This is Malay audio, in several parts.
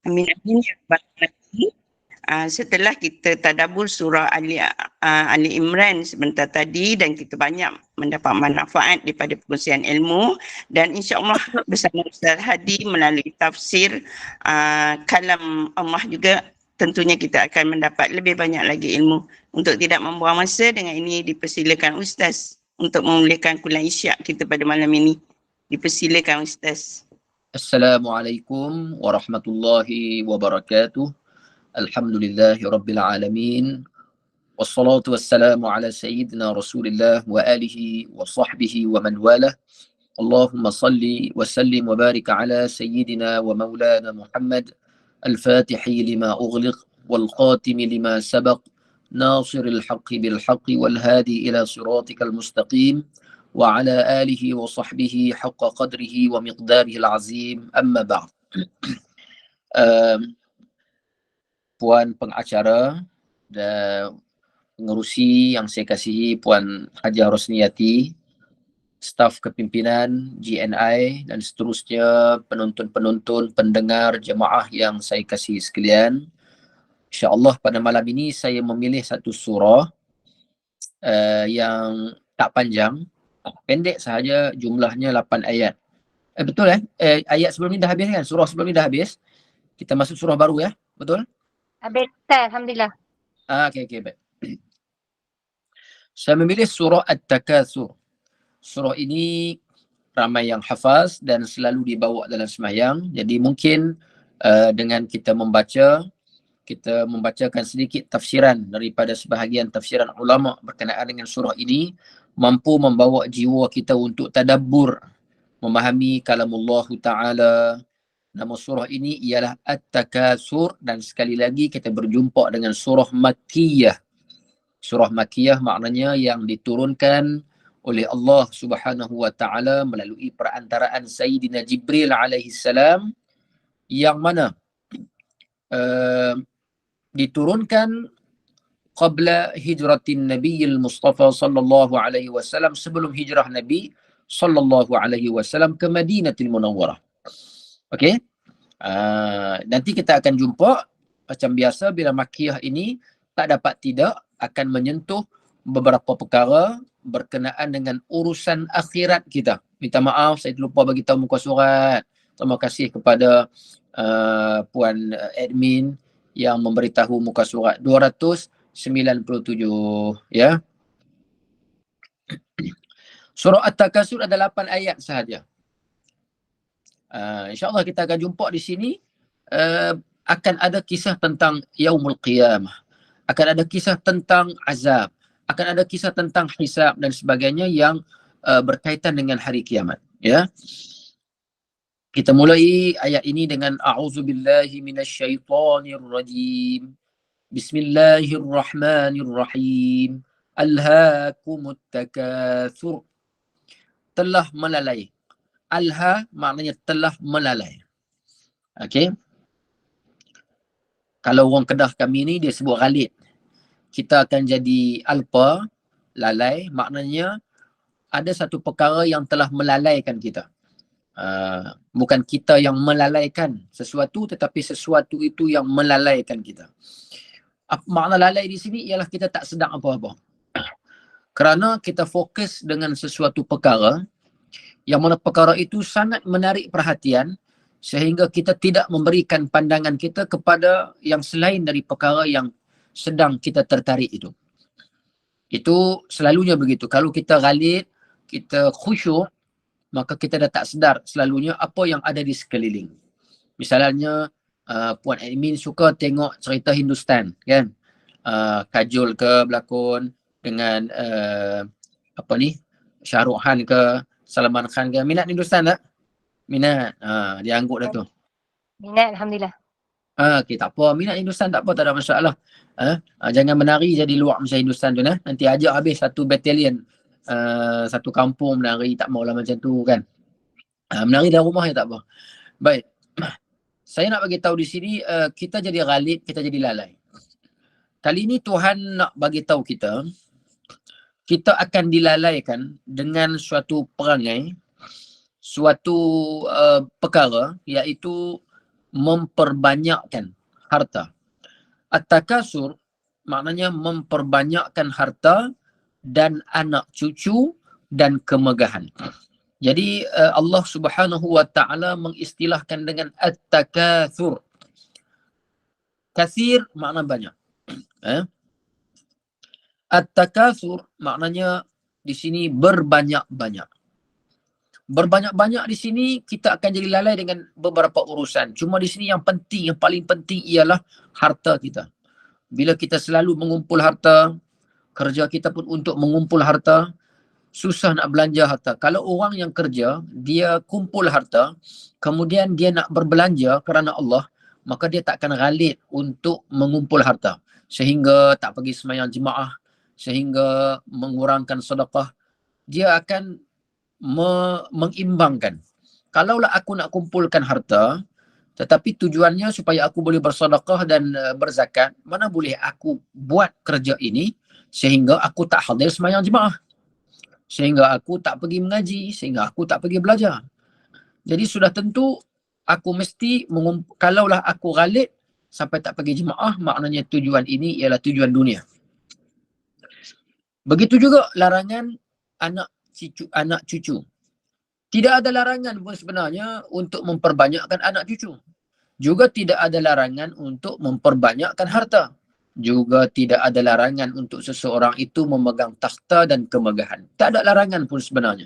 Amin amin ya rabbal alamin. Setelah kita tadabbur surah Ali Imran sebentar tadi dan kita banyak mendapat manfaat daripada perkongsian ilmu, dan insya-Allah bersama Ustaz Hadi melalui tafsir kalam Allah juga tentunya kita akan mendapat lebih banyak lagi ilmu. Untuk tidak membuang masa, dengan ini dipersilakan Ustaz untuk memulakan kuliah Isyak kita pada malam ini. Dipersilakan Ustaz. Assalamualaikum warahmatullahi wabarakatuh. Alhamdulillahi rabbil alamin. Wassalatu wassalamu ala sayyidina Rasulillah wa alihi wa sahbihi wa man walah. Allahumma salli wa sallim wa barik ala sayyidina wa maulana Muhammad al-fatihi lima ughliq wal khatimi lima sabaq nasiril haqqi bil haqqi wal hadi ila siratikal mustaqim wa ala alihi wa sahbihi haqqa qadrihi wa miqdarihi al-azim. Amma ba'd. Puan pengacara dan pengerusi yang saya kasihi, Puan Hajah Rosniyati, staf kepimpinan GNI dan seterusnya, penonton-penonton, pendengar, jemaah yang saya kasihi sekalian. InsyaAllah pada malam ini saya memilih satu surah yang tak panjang, pendek sahaja, jumlahnya 8 ayat. Betul ayat sebelum ni dah habis kan? Surah sebelum ni dah habis. Kita masuk surah baru ya? Betul? Habis, alhamdulillah. Okey, baik. Saya memilih surah At-Takatsur. Surah ini ramai yang hafaz dan selalu dibawa dalam sembahyang. Jadi mungkin dengan kita membacakan sedikit tafsiran daripada sebahagian tafsiran ulama berkenaan dengan surah ini, mampu membawa jiwa kita untuk tadabbur, memahami kalamullah Ta'ala. Nama surah ini ialah At-Takatsur, dan sekali lagi kita berjumpa dengan surah Makkiyah. Surah Makkiyah maknanya yang diturunkan oleh Allah Subhanahu wa Ta'ala melalui perantaraan Sayyidina Jibril alaihi salam, yang mana diturunkan qabla hijratin Nabiyil Mustafa sallallahu alaihi wasallam, sebelum hijrah Nabi sallallahu alaihi wasallam ke Madinatul Munawwarah. Okey. Nanti kita akan jumpa macam biasa, bila Makkiyah ini tak dapat tidak akan menyentuh beberapa perkara berkenaan dengan urusan akhirat kita. Minta maaf saya terlupa bagi tahu muka surat. Terima kasih kepada Puan admin yang memberitahu muka surat 297 ya. Surah At-Takatsur ada 8 ayat sahaja. InsyaAllah kita akan jumpa di sini akan ada kisah tentang Yaumul Qiyamah, akan ada kisah tentang azab, akan ada kisah tentang hisab dan sebagainya yang berkaitan dengan hari kiamat ya. Kita mulai ayat ini dengan a'udzubillahi minasyaitonirrajim. Bismillahirrahmanirrahim. Alhaakumut takatsur. Telah melalai. Alha maknanya telah melalai. Okey. Kalau orang Kedah kami ni dia sebut ghalid. Kita akan jadi alpa, lalai, maknanya ada satu perkara yang telah melalaikan kita. Bukan kita yang melalaikan sesuatu, tetapi sesuatu itu yang melalaikan kita. Makna lalai di sini ialah kita tak sedang apa-apa. Kerana kita fokus dengan sesuatu perkara yang mana perkara itu sangat menarik perhatian, sehingga kita tidak memberikan pandangan kita kepada yang selain dari perkara yang sedang kita tertarik itu. Itu selalunya begitu. Kalau kita ghalid, kita khusyuk, maka kita dah tak sedar selalunya apa yang ada di sekeliling. Misalnya Puan admin suka tengok cerita Hindustan kan, Kajol ke berlakon dengan Shah Rukh Khan ke Salman Khan ke. Minat Hindustan tak? Minat. Dia angguk dah tu. Minat, alhamdulillah. Okay, tak apa. Minat Hindustan tak apa, tak ada masalah. Jangan menari jadi luar macam Hindustan tu. Nanti ajak habis satu batalion, satu kampung menari, tak maulah macam tu kan. Menari dalam rumah ya tak apa. Baik. Saya nak bagi tahu di sini, kita jadi ghalib, kita jadi lalai. Kali ini Tuhan nak bagi tahu kita akan dilalaikan dengan suatu perangai, suatu perkara, iaitu memperbanyakkan harta. At-takasur maknanya memperbanyakkan harta dan anak cucu dan kemegahan. Jadi Allah Subhanahu wa taala mengistilahkan dengan at-takatsur. Katsir makna banyak. At-takatsur maknanya di sini berbanyak-banyak. Berbanyak-banyak di sini kita akan jadi lalai dengan beberapa urusan. Cuma di sini yang penting, yang paling penting ialah harta kita. Bila kita selalu mengumpul harta, kerja kita pun untuk mengumpul harta, susah nak belanja harta. Kalau orang yang kerja, dia kumpul harta, kemudian dia nak berbelanja kerana Allah, maka dia tak akan ghalit untuk mengumpul harta. Sehingga tak pergi sembahyang jemaah, sehingga mengurangkan sedekah. Dia akan mengimbangkan. Kalaulah aku nak kumpulkan harta, tetapi tujuannya supaya aku boleh bersedekah dan berzakat, mana boleh aku buat kerja ini sehingga aku tak hadir sembahyang jemaah, sehingga aku tak pergi mengaji, sehingga aku tak pergi belajar. Jadi sudah tentu aku mesti kalaulah aku ghalib sampai tak pergi jemaah, maknanya tujuan ini ialah tujuan dunia. Begitu juga larangan anak cucu. Tidak ada larangan pun sebenarnya untuk memperbanyakkan anak cucu. Juga tidak ada larangan untuk memperbanyakkan harta. Juga tidak ada larangan untuk seseorang itu memegang takhta dan kemegahan. Tak ada larangan pun sebenarnya.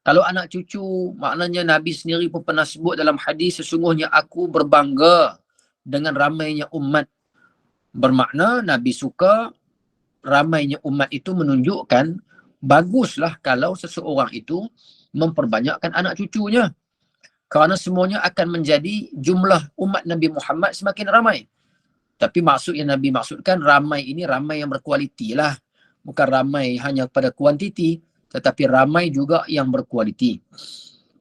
Kalau anak cucu, maknanya Nabi sendiri pun pernah sebut dalam hadis, sesungguhnya aku berbangga dengan ramainya umat. Bermakna Nabi suka ramainya umat itu menunjukkan baguslah kalau seseorang itu memperbanyakkan anak cucunya. Kerana semuanya akan menjadi jumlah umat Nabi Muhammad semakin ramai. Tapi maksud yang Nabi maksudkan ramai ini ramai yang berkualiti lah. Bukan ramai hanya pada kuantiti, tetapi ramai juga yang berkualiti.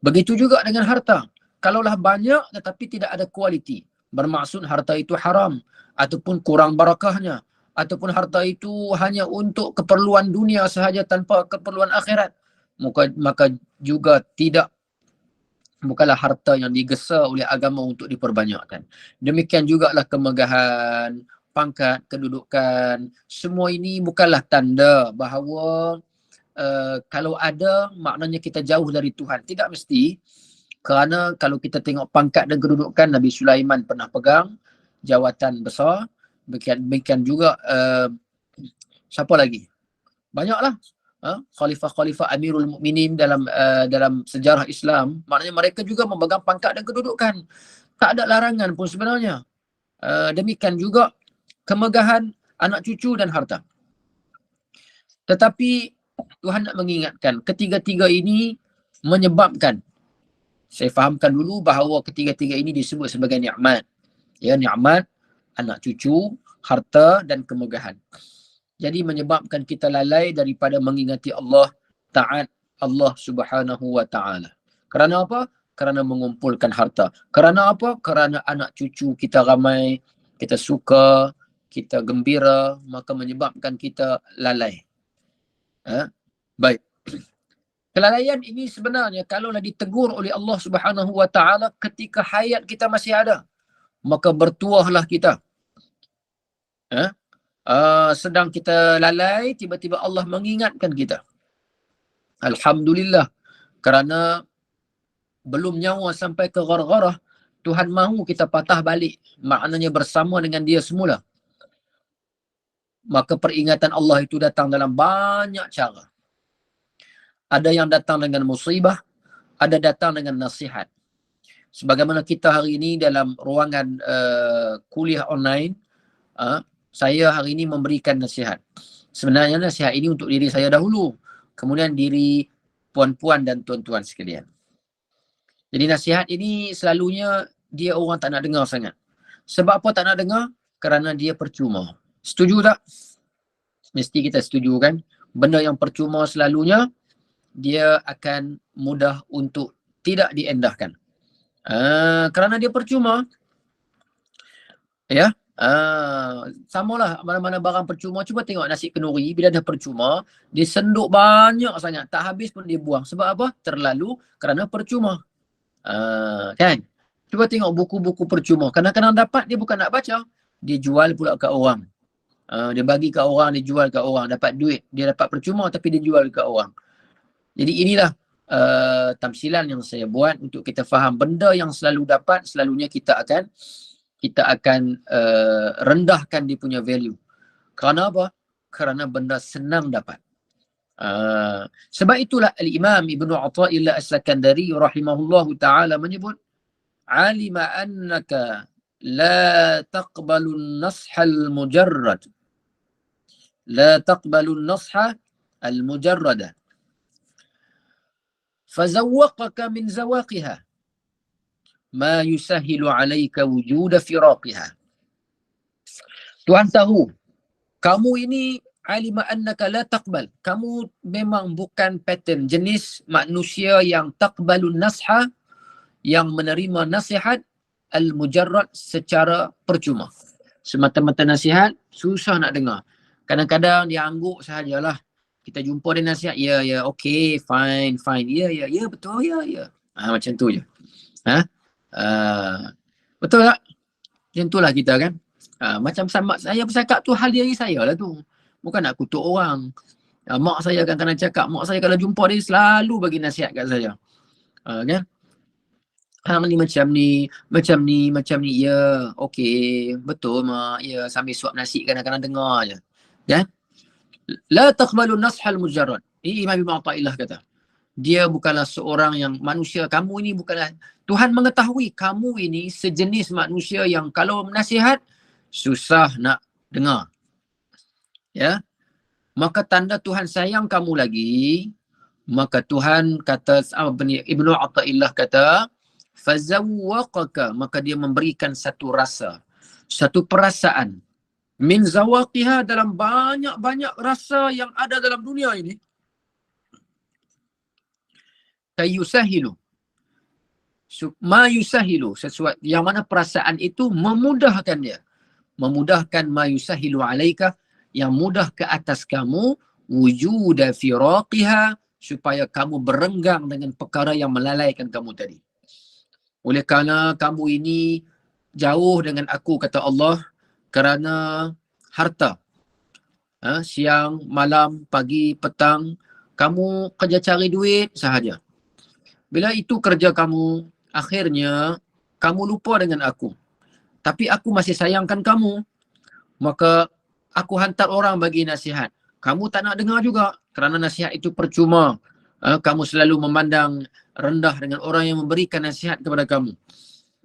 Begitu juga dengan harta. Kalaulah banyak tetapi tidak ada kualiti, bermaksud harta itu haram ataupun kurang barakahnya, ataupun harta itu hanya untuk keperluan dunia sahaja tanpa keperluan akhirat, maka juga bukanlah harta yang digesa oleh agama untuk diperbanyakkan. Demikian jugalah kemegahan, pangkat, kedudukan, semua ini bukanlah tanda bahawa kalau ada maknanya kita jauh dari Tuhan. Tidak mesti. Kerana kalau kita tengok pangkat dan kedudukan, Nabi Sulaiman pernah pegang jawatan besar. Demikian juga siapa lagi? Banyaklah. Khalifah-khalifah Amirul Mukminin dalam sejarah Islam, maknanya mereka juga memegang pangkat dan kedudukan. Tak ada larangan pun sebenarnya. Demikian juga kemegahan anak cucu dan harta. Tetapi Tuhan nak mengingatkan, ketiga-tiga ini menyebabkan, saya fahamkan dulu bahawa ketiga-tiga ini disebut sebagai nikmat. Ya, nikmat, anak cucu, harta dan kemegahan. Jadi menyebabkan kita lalai daripada mengingati Allah, taat Allah Subhanahu wa taala. Kerana apa? Kerana mengumpulkan harta. Kerana apa? Kerana anak cucu kita ramai, kita suka, kita gembira, maka menyebabkan kita lalai. Baik. Kelalaian ini sebenarnya kalaulah ditegur oleh Allah Subhanahu wa taala ketika hayat kita masih ada, maka bertuahlah kita. Sedang kita lalai, tiba-tiba Allah mengingatkan kita. Alhamdulillah, kerana belum nyawa sampai ke ghargharah, Tuhan mahu kita patah balik, maknanya bersama dengan dia semula. Maka peringatan Allah itu datang dalam banyak cara. Ada yang datang dengan musibah, ada datang dengan nasihat. Sebagaimana kita hari ini dalam ruangan kuliah online, saya hari ini memberikan nasihat. Sebenarnya nasihat ini untuk diri saya dahulu, kemudian diri puan-puan dan tuan-tuan sekalian. Jadi nasihat ini selalunya dia orang tak nak dengar sangat. Sebab apa tak nak dengar? Kerana dia percuma. Setuju tak? Mesti kita setuju kan? Benda yang percuma selalunya dia akan mudah untuk tidak diendahkan. Kerana dia percuma. Ya. Samalah mana-mana barang percuma. Cuba tengok nasi kenduri, bila dah percuma, dia senduk banyak sangat, tak habis pun dia buang. Sebab apa? Terlalu, kerana percuma. Kan? Cuba tengok buku-buku percuma. Kadang-kadang dapat dia bukan nak baca. Dia jual pula kat orang. Dia bagi kat orang, dia jual kat orang. Dapat duit. Dia dapat percuma tapi dia jual kat orang. Jadi inilah tamsilan yang saya buat untuk kita faham benda yang selalu dapat, selalunya kita akan rendahkan dia punya value. Kerana apa? Kerana benda senang dapat. Sebab itulah Al-Imam Ibnu Athaillah As-Sakandari rahimahullahu ta'ala menyebut alima annaka la taqbalu an-nasha al-mujarrad la taqbalu an-nasha al-mujarrada fazawwaqaka min zawaqiha ma yusahhilu 'alayka wujuda firaqiha. Tuhan tahu kamu ini alima annaka la taqbal, kamu memang bukan pattern jenis manusia yang taqbalun nasha, yang menerima nasihat al-mujarrad secara percuma. Semata-mata nasihat susah nak dengar. Kadang-kadang dia angguk sahajalah. Kita jumpa dia nasihat, ya, okey, fine, ya, betul, ya. Macam tu je. Betul tak? Macam itulah kita kan. Macam sama saya bercakap tu hal diri saya lah tu. Bukan nak kutuk orang. Mak saya kadang-kadang cakap, mak saya kalau jumpa dia selalu bagi nasihat kat saya. Kan? Hang ni macam ni, ya, okey, betul mak, ya, sambil suap nasi kadang-kadang dengar je. Kan? La taqbalu nashal mujarrad. Ini Imam Ibn Athaillah kata. Dia bukanlah seorang yang manusia, kamu ini bukanlah, Tuhan mengetahui kamu ini sejenis manusia yang kalau nasihat susah nak dengar. Ya. Maka tanda Tuhan sayang kamu lagi, maka Tuhan kata, Ibnu Athaillah kata, fazawwaqaka, maka dia memberikan satu rasa, satu perasaan, min zawaqiha, dalam banyak-banyak rasa yang ada dalam dunia ini, kayusahilu, ma yusahilu, sesuatu yang mana perasaan itu memudahkan dia, memudahkan ma yusahilu alaika, yang mudah ke atas kamu, wujuda firaqiha, supaya kamu berenggang dengan perkara yang melalaikan kamu tadi. Oleh kerana kamu ini jauh dengan aku, kata Allah, kerana harta. Siang, malam, pagi, petang, kamu kerja cari duit sahaja. Bila itu kerja kamu, akhirnya kamu lupa dengan aku. Tapi aku masih sayangkan kamu. Maka aku hantar orang bagi nasihat. Kamu tak nak dengar juga kerana nasihat itu percuma. Kamu selalu memandang rendah dengan orang yang memberikan nasihat kepada kamu.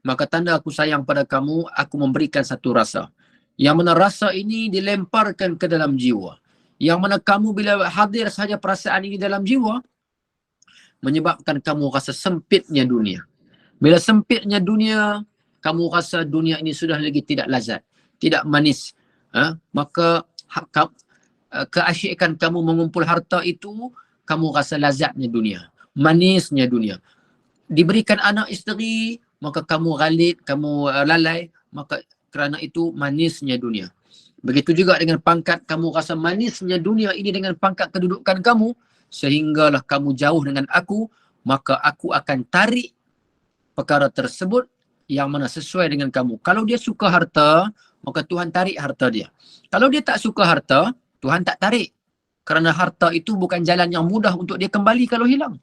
Maka tanda aku sayang pada kamu, aku memberikan satu rasa. Yang mana rasa ini dilemparkan ke dalam jiwa. Yang mana kamu bila hadir sahaja perasaan ini dalam jiwa, menyebabkan kamu rasa sempitnya dunia. Bila sempitnya dunia, kamu rasa dunia ini sudah lagi tidak lazat, tidak manis. Maka keasyikan kamu mengumpul harta itu, kamu rasa lazatnya dunia, manisnya dunia. Diberikan anak isteri, maka kamu ghalid, kamu lalai, maka kerana itu manisnya dunia. Begitu juga dengan pangkat, kamu rasa manisnya dunia ini dengan pangkat kedudukan kamu, sehinggalah kamu jauh dengan aku, maka aku akan tarik perkara tersebut yang mana sesuai dengan kamu. Kalau dia suka harta, maka Tuhan tarik harta dia. Kalau dia tak suka harta, Tuhan tak tarik. Kerana harta itu bukan jalan yang mudah untuk dia kembali kalau hilang.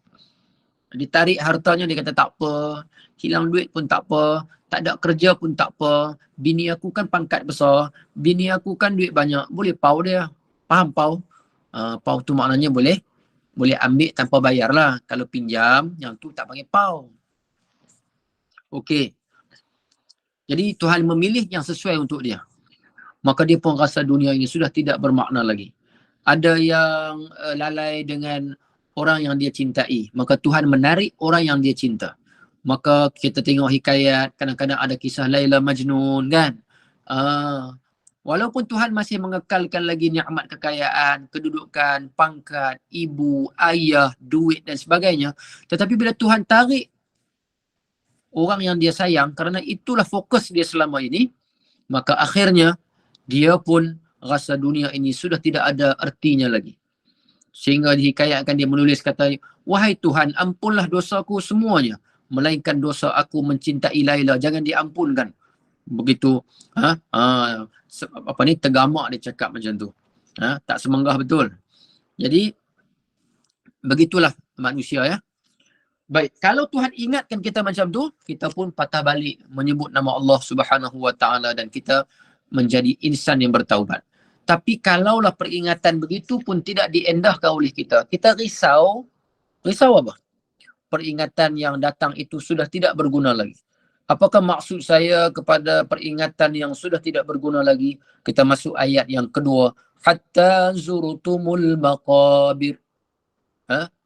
Ditarik hartanya, dia kata tak apa, hilang duit pun tak apa, tak ada kerja pun tak apa, bini aku kan pangkat besar, bini aku kan duit banyak, boleh pau dia. Faham pau? Pau tu maknanya boleh ambil tanpa bayar lah. Kalau pinjam, yang tu tak panggil pau. Okey. Jadi Tuhan memilih yang sesuai untuk dia. Maka dia pun rasa dunia ini sudah tidak bermakna lagi. Ada yang lalai dengan orang yang dia cintai, maka Tuhan menarik orang yang dia cinta. Maka kita tengok hikayat, kadang-kadang ada kisah Laila Majnun kan. Walaupun Tuhan masih mengekalkan lagi nikmat kekayaan, kedudukan, pangkat, ibu, ayah, duit dan sebagainya, tetapi bila Tuhan tarik orang yang dia sayang, kerana itulah fokus dia selama ini, maka akhirnya dia pun rasa dunia ini sudah tidak ada artinya lagi. Sehingga dihikayatkan dia menulis kata, wahai Tuhan, ampunlah dosaku semuanya. melainkan dosa aku mencintai Laila, jangan diampunkan. Begitu tergamak dia cakap macam tu. Tak semenggah betul. Jadi begitulah manusia ya. Baik, kalau Tuhan ingatkan kita macam tu, kita pun patah balik menyebut nama Allah Subhanahu Wa Taala dan kita menjadi insan yang bertaubat. Tapi kalaulah peringatan begitu pun tidak diendahkan oleh kita, kita risau apa? Peringatan yang datang itu sudah tidak berguna lagi. Apakah maksud saya kepada peringatan yang sudah tidak berguna lagi? Kita masuk ayat yang kedua. Hatta zurtumul maqabir.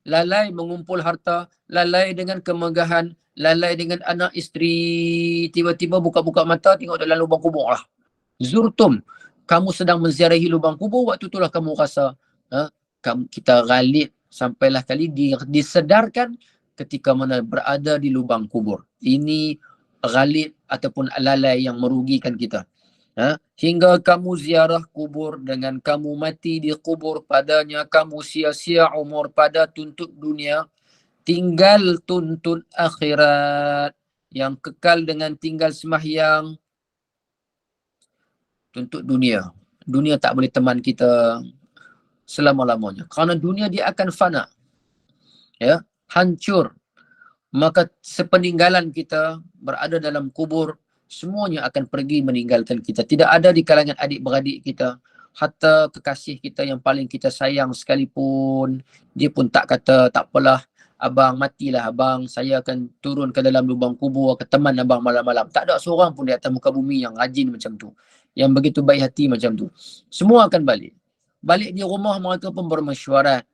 Lalai mengumpul harta, lalai dengan kemegahan, lalai dengan anak isteri, tiba-tiba buka-buka mata tengok dalam lubang kubur lah. Zurtum, kamu sedang menziarahi lubang kubur, waktu itulah kamu rasa kita ghalib, sampailah kali disedarkan ketika mana berada di lubang kubur. Ini ghalib ataupun lalai yang merugikan kita. Hingga kamu ziarah kubur, dengan kamu mati di kubur padanya, kamu sia-sia umur pada tuntut dunia, tinggal tuntut akhirat, yang kekal dengan tinggal sembahyang, tuntut dunia. Dunia tak boleh teman kita selama-lamanya. Kerana dunia dia akan fana. Ya, hancur. Maka sepeninggalan kita berada dalam kubur, semuanya akan pergi meninggalkan kita. Tidak ada di kalangan adik-beradik kita, hatta kekasih kita yang paling kita sayang sekalipun, dia pun tak kata, tak apalah abang, matilah abang, saya akan turun ke dalam lubang kubur ke teman abang malam-malam. Tak ada seorang pun di atas muka bumi yang rajin macam tu, yang begitu baik hati macam tu. Semua akan balik. Balik di rumah mereka pun bermesyuarat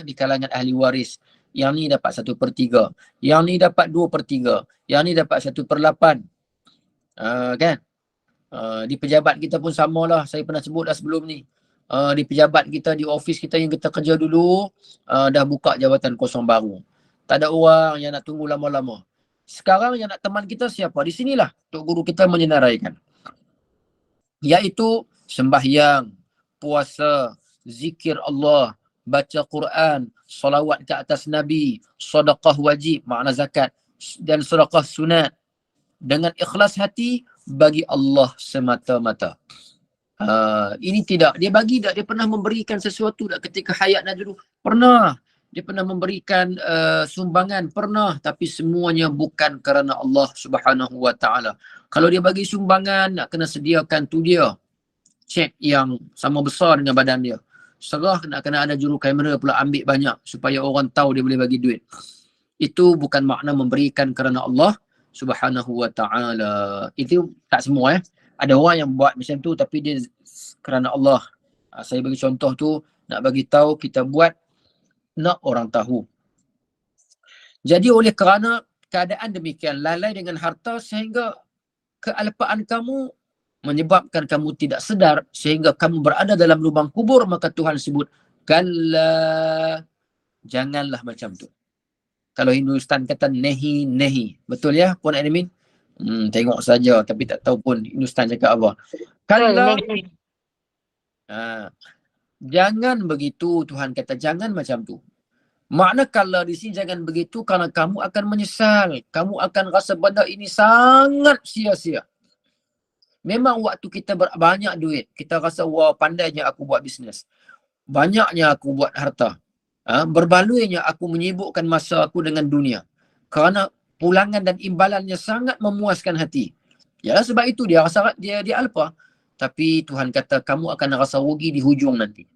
di kalangan ahli waris. Yang ni dapat 1/3, yang ni dapat 2/3, yang ni dapat 1/8. Kan? Di pejabat kita pun samalah, saya pernah sebut dah sebelum ni. Di pejabat kita, di office kita yang kita kerja dulu, dah buka jabatan kosong baru. Tak ada orang yang nak tunggu lama-lama. Sekarang yang nak teman kita siapa? Di sinilah Tok Guru kita menyenaraikan. Iaitu sembahyang, puasa, zikir Allah, baca Quran, solawat ke atas Nabi, sedekah wajib, makna zakat, dan sedekah sunat, dengan ikhlas hati bagi Allah semata-mata. Ini tidak, dia bagi tak? Dia pernah memberikan sesuatu tak ketika hayatnya dulu? Pernah. Dia pernah memberikan sumbangan? Pernah. Tapi semuanya bukan kerana Allah Subhanahu Wa Taala. Kalau dia bagi sumbangan, nak kena sediakan tu dia cek yang sama besar dengan badan dia. Serah nak kena ada juru kamera pula ambil banyak supaya orang tahu dia boleh bagi duit. Itu bukan makna memberikan kerana Allah Subhanahu Wa Taala. Itu tak semua Ada orang yang buat macam tu tapi dia kerana Allah. Saya bagi contoh tu, nak bagi tahu kita buat nak orang tahu. Jadi oleh kerana keadaan demikian, lalai dengan harta sehingga kealpaan kamu menyebabkan kamu tidak sedar sehingga kamu berada dalam lubang kubur, maka Tuhan sebut kalla, janganlah macam tu. Kalau Hindustan kata nehi. Betul ya Puan Admin? Tengok saja tapi tak tahu pun Hindustan cakap apa. Kalla, jangan begitu. Tuhan kata jangan macam tu. Makna kalla di sini jangan begitu kerana kamu akan menyesal. Kamu akan rasa benda ini sangat sia-sia. Memang waktu kita banyak duit, kita rasa wah pandainya aku buat bisnes. Banyaknya aku buat harta. Berbaluinya aku menyibukkan masa aku dengan dunia. Kerana pulangan dan imbalannya sangat memuaskan hati. Ya sebab itu dia rasa dia alpa. Tapi Tuhan kata kamu akan rasa rugi di hujung nanti.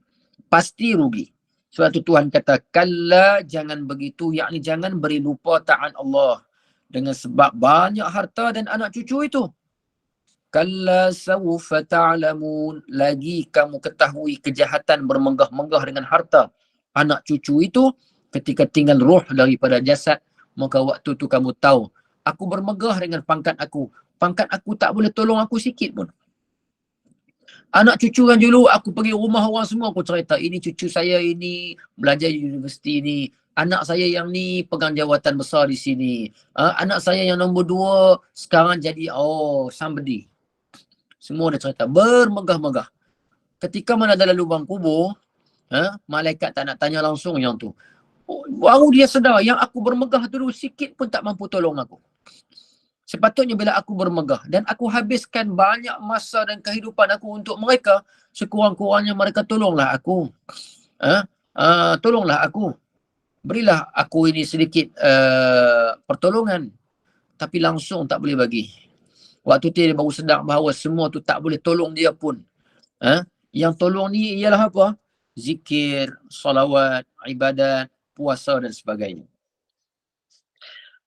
Pasti rugi. Sebab itu Tuhan kata kalla, jangan begitu, yakni jangan beri lupa taat Allah dengan sebab banyak harta dan anak cucu itu. Kalla sawfa ta'lamun, lagi kamu ketahui kejahatan bermenggah-menggah dengan harta anak cucu itu ketika tinggal roh daripada jasad, maka waktu tu kamu tahu aku bermegah dengan pangkat aku tak boleh tolong aku sikit pun. Anak cucu kan dulu aku pergi rumah orang semua aku cerita, ini cucu saya ini belajar di universiti ini, anak saya yang ni pegang jawatan besar di sini, anak saya yang nombor 2 sekarang jadi somebody. Semua dia cerita bermegah-megah. Ketika mana dalam lubang kubur, malaikat tak nak tanya langsung yang tu. Baru dia sedar yang aku bermegah dulu sikit pun tak mampu tolong aku. Sepatutnya bila aku bermegah dan aku habiskan banyak masa dan kehidupan aku untuk mereka, sekurang-kurangnya mereka tolonglah aku. Tolonglah aku. Berilah aku ini sedikit pertolongan. Tapi langsung tak boleh bagi. Waktu tu dia baru sedar bahawa semua tu tak boleh tolong dia pun. Yang tolong ni ialah apa? Zikir, salawat, ibadat, puasa dan sebagainya.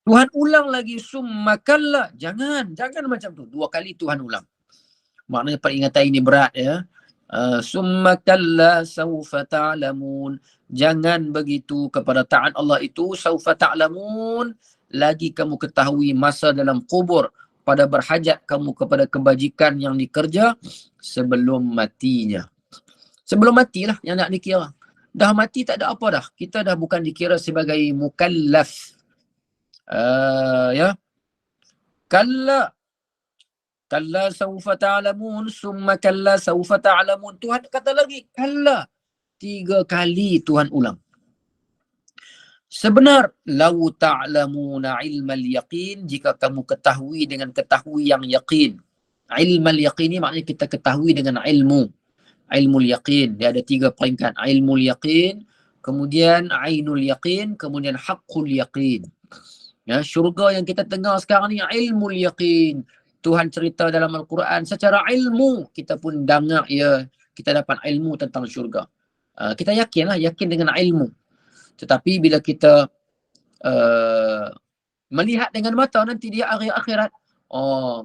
Tuhan ulang lagi summa kalla. Jangan macam tu. 2 kali Tuhan ulang. Maknanya peringatan ini berat ya. Summa kalla sawfa ta'lamun. Jangan begitu kepada taat Allah itu. Sawfa ta'lamun. Lagi kamu ketahui masa dalam kubur. Pada berhajat kamu kepada kebajikan yang dikerja sebelum matinya. Sebelum matilah yang nak dikira. Dah mati tak ada apa dah. Kita dah bukan dikira sebagai mukallaf. Ya. Kalla sawfa ta'lamun summa kalla sawfa ta'lamun. Tuhan kata lagi kalla. 3 kali Tuhan ulang. Sebenar lau ta'lamuna ilmal yaqin, jika kamu ketahui dengan ketahui yang yaqin. Ilmal yaqin ni maknanya kita ketahui dengan ilmu. Ilmul yaqin. Dia ada 3 peringkat. Ilmul yaqin, kemudian ainul yaqin, kemudian haqqul yaqin. Ya, syurga yang kita dengar sekarang ni ilmul yaqin. Tuhan cerita dalam Al-Quran secara ilmu. Kita pun dengar ya, kita dapat ilmu tentang syurga. Kita yakinlah, yakin dengan ilmu. Tetapi bila kita melihat dengan mata nanti di akhirat,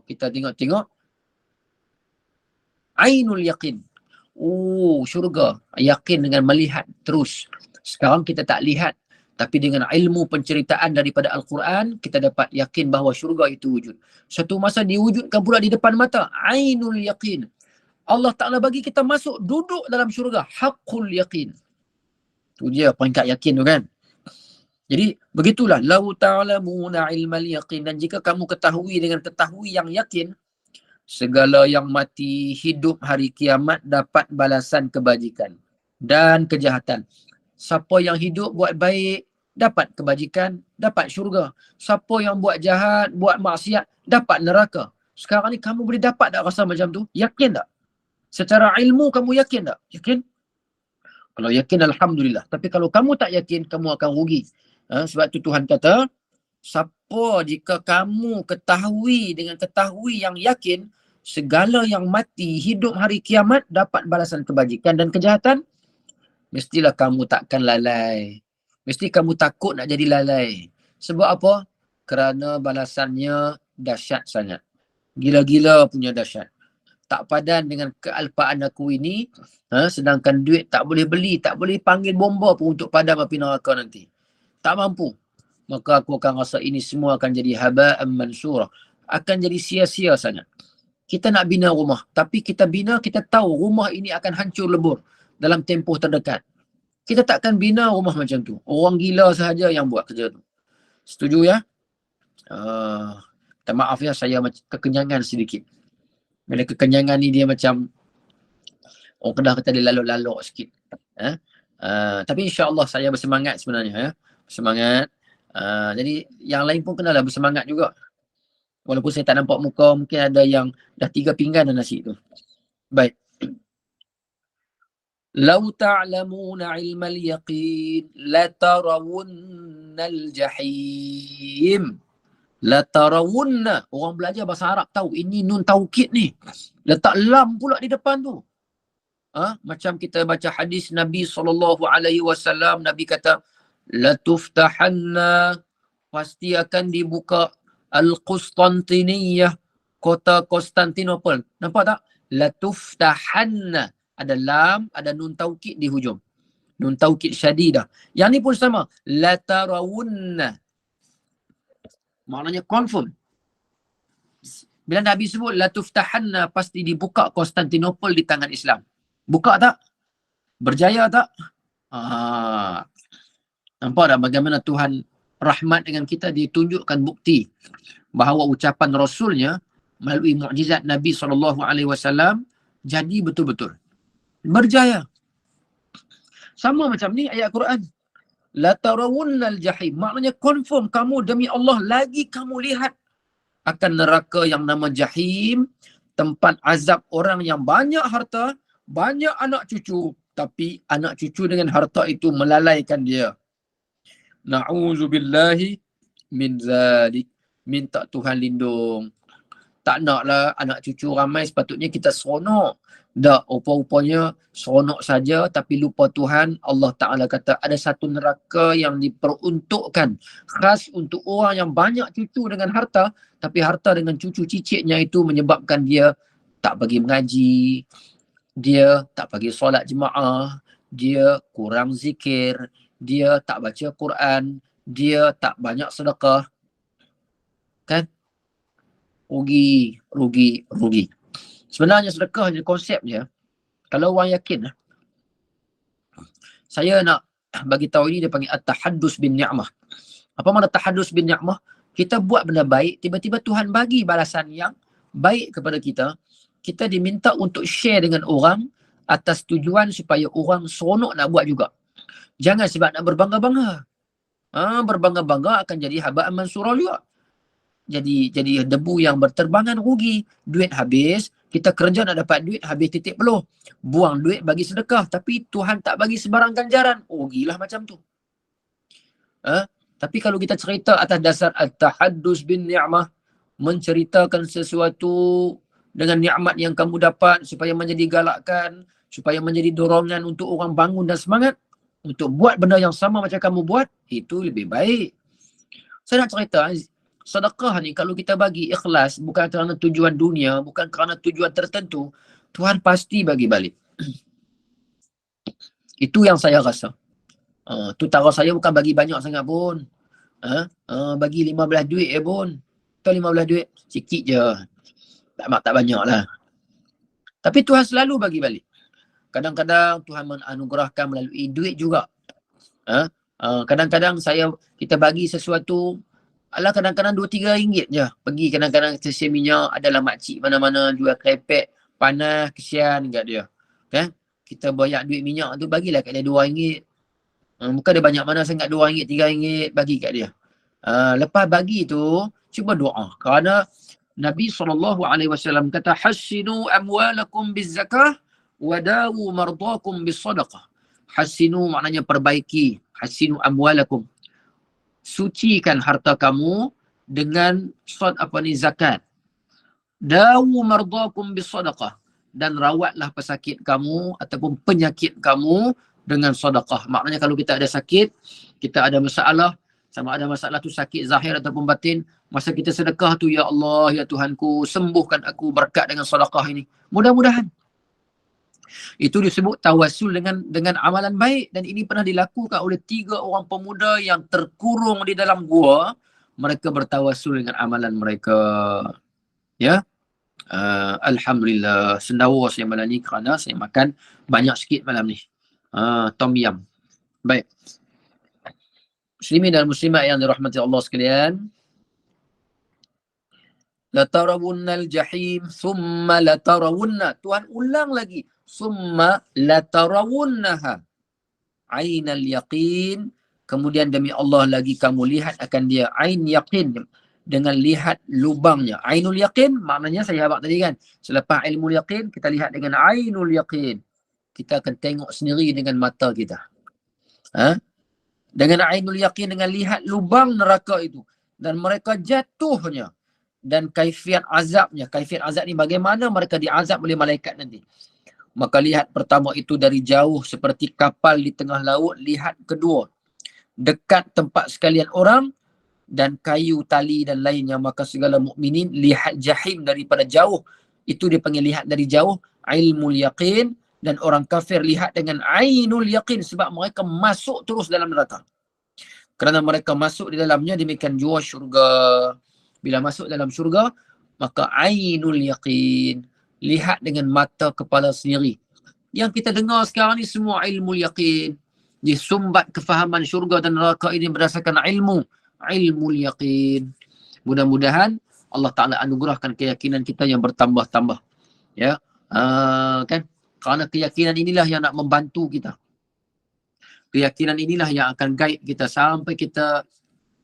kita tengok ainul yaqin. Syurga. Yakin dengan melihat terus. Sekarang kita tak lihat. Tapi dengan ilmu penceritaan daripada Al-Quran, kita dapat yakin bahawa syurga itu wujud. Suatu masa diwujudkan pula di depan mata. Ainul yaqin. Allah Ta'ala bagi kita masuk, duduk dalam syurga. Haqqul yaqin. Itu dia peringkat yakin tu kan. Jadi begitulah. Lau ta'lamuna ilmal yaqin. Dan jika kamu ketahui dengan ketahui yang yakin, segala yang mati hidup hari kiamat dapat balasan kebajikan dan kejahatan. Siapa yang hidup buat baik, dapat kebajikan, dapat syurga. Siapa yang buat jahat, buat maksiat, dapat neraka. Sekarang ni kamu boleh dapat tak rasa macam tu? Yakin tak? Secara ilmu kamu yakin tak? Yakin? Kalau yakin, alhamdulillah. Tapi kalau kamu tak yakin, kamu akan rugi. Sebab tu Tuhan kata, siapa jika kamu ketahui dengan ketahui yang yakin, segala yang mati hidup hari kiamat dapat balasan kebajikan dan kejahatan, mestilah kamu takkan lalai. Mesti kamu takut nak jadi lalai. Sebab apa? Kerana balasannya dahsyat sangat. Gila-gila punya dahsyat. Tak padan dengan kealpaan aku ini, sedangkan duit tak boleh beli, tak boleh panggil bomba pun untuk padam api neraka nanti. Tak mampu. Maka aku akan rasa ini semua akan jadi haba'an mansura. Akan jadi sia-sia sangat. Kita nak bina rumah. Tapi kita bina, kita tahu rumah ini akan hancur lebur dalam tempoh terdekat. Kita takkan bina rumah macam tu. Orang gila sahaja yang buat kerja tu. Setuju ya? Minta maaf ya, saya kekenyangan sedikit. Bila kekenyangan ni dia macam orang Kedah kata dia lalok-lalok sikit. Tapi insya-Allah saya bersemangat sebenarnya ya. Bersemangat. Jadi yang lain pun kenalah bersemangat juga. Walaupun saya tak nampak muka, mungkin ada yang dah 3 pinggan dah nasi tu. Baik. Lau ta'lamuna ilmal yaqin latarawunnal jahim. Latarawunna. Orang belajar bahasa Arab tahu ini nun taukid ni. Letak lam pula di depan tu. Macam kita baca hadis Nabi SAW, Nabi kata latuftahanna, pasti akan dibuka Al-Qustantiniyah, kota Konstantinopel. Nampak tak? Latuftahanna. Ada lam, ada nun taukid di hujung. Nun taukid syadidah. Yang ni pun sama. Latarawunna. Maknanya confirm. Bila Nabi sebut latuftahanna, pasti dibuka Konstantinopel di tangan Islam. Buka tak? Berjaya tak? Nampak tak bagaimana Tuhan rahmat dengan kita, ditunjukkan bukti bahawa ucapan Rasulnya melalui mukjizat Nabi SAW jadi betul-betul. Berjaya. Sama macam ni ayat Quran. La tarawunnal jahim. Maknanya confirm kamu demi Allah lagi kamu lihat akan neraka yang nama jahim, tempat azab orang yang banyak harta, banyak anak cucu, tapi anak cucu dengan harta itu melalaikan dia. Na'udzubillahi min zalik. Minta Tuhan lindung. Tak naklah anak cucu ramai, sepatutnya kita seronok. Tak, rupa-rupanya seronok saja tapi lupa Tuhan. Allah Ta'ala kata ada satu neraka yang diperuntukkan khas untuk orang yang banyak cucu dengan harta, tapi harta dengan cucu cicitnya itu menyebabkan dia tak pergi mengaji, dia tak pergi solat jemaah, dia kurang zikir, dia tak baca Quran, dia tak banyak sedekah. Kan? Rugi. Sebenarnya sedekah je konsepnya. Kalau orang yakin, saya nak bagi tahu ini dia panggil at-tahaddus bin ni'mah. Apa makna tahaddus bin ni'mah? Kita buat benda baik, tiba-tiba Tuhan bagi balasan yang baik kepada kita. Kita diminta untuk share dengan orang atas tujuan supaya orang seronok nak buat juga. Jangan sebab nak berbangga-bangga. Berbangga-bangga akan jadi haba'an mansurah juga. Jadi debu yang berterbangan, rugi. Duit habis, kita kerja nak dapat duit, habis titik peluh. Buang duit bagi sedekah, tapi Tuhan tak bagi sebarang ganjaran. Rugilah macam tu. Tapi kalau kita cerita atas dasar at-tahaddus bin ni'mah, menceritakan sesuatu dengan nikmat yang kamu dapat supaya menjadi galakan, supaya menjadi dorongan untuk orang bangun dan semangat untuk buat benda yang sama macam kamu buat, itu lebih baik. Saya nak cerita, sedekah ni kalau kita bagi ikhlas, bukan kerana tujuan dunia, bukan kerana tujuan tertentu, Tuhan pasti bagi balik. Itu yang saya rasa. Tu tara saya bukan bagi banyak sangat pun. Bagi 15 duit pun. Tu 15 duit, sikit je. Tak banyak lah. Tapi Tuhan selalu bagi balik. Kadang-kadang Tuhan menganugerahkan melalui duit juga. Kadang-kadang kita bagi sesuatu, kadang-kadang 2-3 ringgit je. Pergi kadang-kadang stesen minyak, adalah makcik mana-mana jual krepek, panas, kesian kat dia. Kan? Kita banyak duit minyak tu, bagilah kat dia 2 ringgit. Bukan dia banyak mana sangat, 2 ringgit, 3 ringgit, bagi kat dia. Lepas bagi tu, cuba doa. Kerana Nabi SAW kata, Hassinu amwalakum bizzakah, wadawu mardakum bisadaqah. Hassinu maknanya perbaiki. Hassinu amwalakum. Sucikan harta kamu dengan zakat. Dawu mardakum bisadaqah. Dan rawatlah pesakit kamu ataupun penyakit kamu dengan sedekah. Maknanya kalau kita ada sakit, kita ada masalah, sama ada masalah tu sakit zahir ataupun batin, masa kita sedekah tu, ya Allah, ya Tuhanku, sembuhkan aku berkat dengan sedekah ini. Mudah-mudahan. Itu disebut tawassul dengan amalan baik, dan ini pernah dilakukan oleh 3 orang pemuda yang terkurung di dalam gua. Mereka bertawassul dengan amalan mereka. Ya. Alhamdulillah, sendawa saya malam ni kerana saya makan banyak sikit malam ni. Tom yum. Baik. Muslimin dan muslimat yang dirahmati Allah sekalian. Latarawunnal jahim thumma latarawunna. Tuhan ulang lagi. Thumma latarawunnaha. Ainal yaqin. Kemudian demi Allah lagi kamu lihat akan dia. Ain yaqin. Dengan lihat lubangnya. Ainul yaqin maknanya saya habaq tadi kan. Selepas ilmu yaqin kita lihat dengan ainul yaqin. Kita akan tengok sendiri dengan mata kita. Dengan ainul yaqin, dengan lihat lubang neraka itu. Dan mereka jatuhnya. Dan kaifiat azabnya. Kaifiat azab ni bagaimana mereka diazab oleh malaikat nanti. Maka lihat pertama itu dari jauh seperti kapal di tengah laut. Lihat kedua. Dekat tempat sekalian orang. Dan kayu, tali dan lainnya. Maka segala mukminin lihat jahim daripada jauh. Itu dipanggil lihat dari jauh. Ilmul yaqin. Dan orang kafir lihat dengan ainul yaqin. Sebab mereka masuk terus dalam neraka. Kerana mereka masuk di dalamnya, demikian jua syurga. Bila masuk dalam syurga, maka ainul yaqin. Lihat dengan mata kepala sendiri. Yang kita dengar sekarang ni semua ilmu yaqin. Disumbat kefahaman syurga dan neraka ini berdasarkan ilmu. Ilmul yaqin. Mudah-mudahan Allah Ta'ala anugerahkan keyakinan kita yang bertambah-tambah. Ya, kan? Kerana keyakinan inilah yang nak membantu kita. Keyakinan inilah yang akan guide kita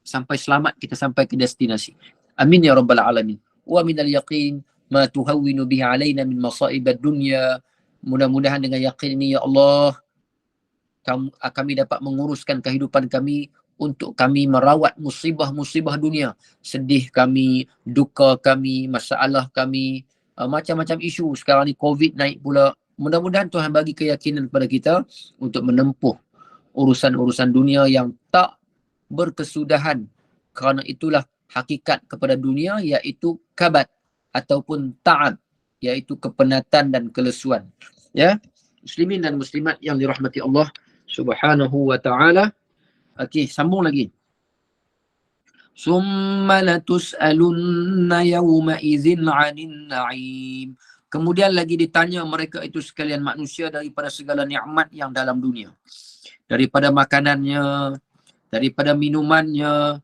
sampai selamat, kita sampai ke destinasi. Amin ya rabbal alamin. Wa minal yaqin ma tuhawwinu bihi alaina min masaibad dunya. Mudah-mudahan dengan yakin ini ya Allah, kami dapat menguruskan kehidupan kami untuk kami merawat musibah-musibah dunia. Sedih kami, duka kami, masalah kami, macam-macam isu. Sekarang ni COVID naik pula. Mudah-mudahan Tuhan bagi keyakinan kepada kita untuk menempuh urusan-urusan dunia yang tak berkesudahan. Kerana itulah hakikat kepada dunia, iaitu kabat ataupun ta'ab, iaitu kepenatan dan kelesuan. Ya, muslimin dan muslimat yang dirahmati Allah Subhanahu wa ta'ala. Okey, sambung lagi. Summa latus'alunna yawma idzin 'anil na'im. Kemudian lagi ditanya mereka itu sekalian manusia daripada segala nikmat yang dalam dunia. Daripada makanannya, daripada minumannya.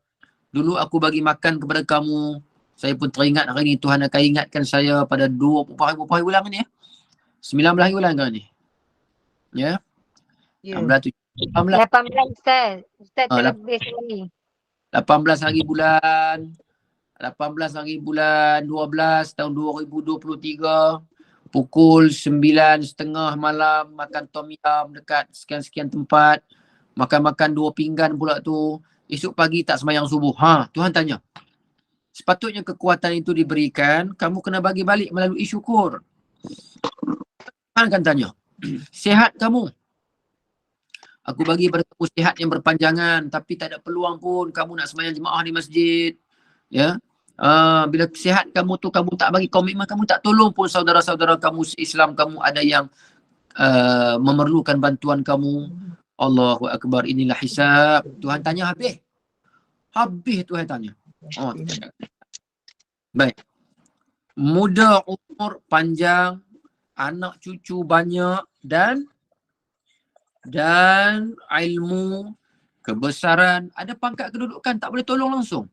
Dulu aku bagi makan kepada kamu. Saya pun teringat hari ini Tuhan akan ingatkan saya pada 20 hari ulang ni ya. 19 hari ulang kan ni. Ya. Ya. 18 18 Ustaz. Ustaz Ah, terlebih sekali. 18 hari bulan 12 tahun 2023 pukul 9:30 malam makan tom yum dekat sekian-sekian tempat, makan 2 pinggan pula tu. Esok pagi tak sembahyang subuh. Tuhan tanya, sepatutnya kekuatan itu diberikan, kamu kena bagi balik melalui syukur. Tuhan akan tanya, sihat kamu? Aku bagi pada kamu sihat yang berpanjangan, tapi tak ada peluang pun kamu nak sembahyang jemaah di masjid. Ya. Bila sihat kamu tu, kamu tak bagi komitmen, kamu tak tolong pun saudara-saudara kamu Islam, kamu ada yang memerlukan bantuan kamu. Allahu Akbar, inilah hisab. Tuhan tanya habis. Habis Tuhan tanya. Baik. Muda umur panjang, anak cucu banyak dan ilmu, kebesaran, ada pangkat kedudukan, tak boleh tolong langsung.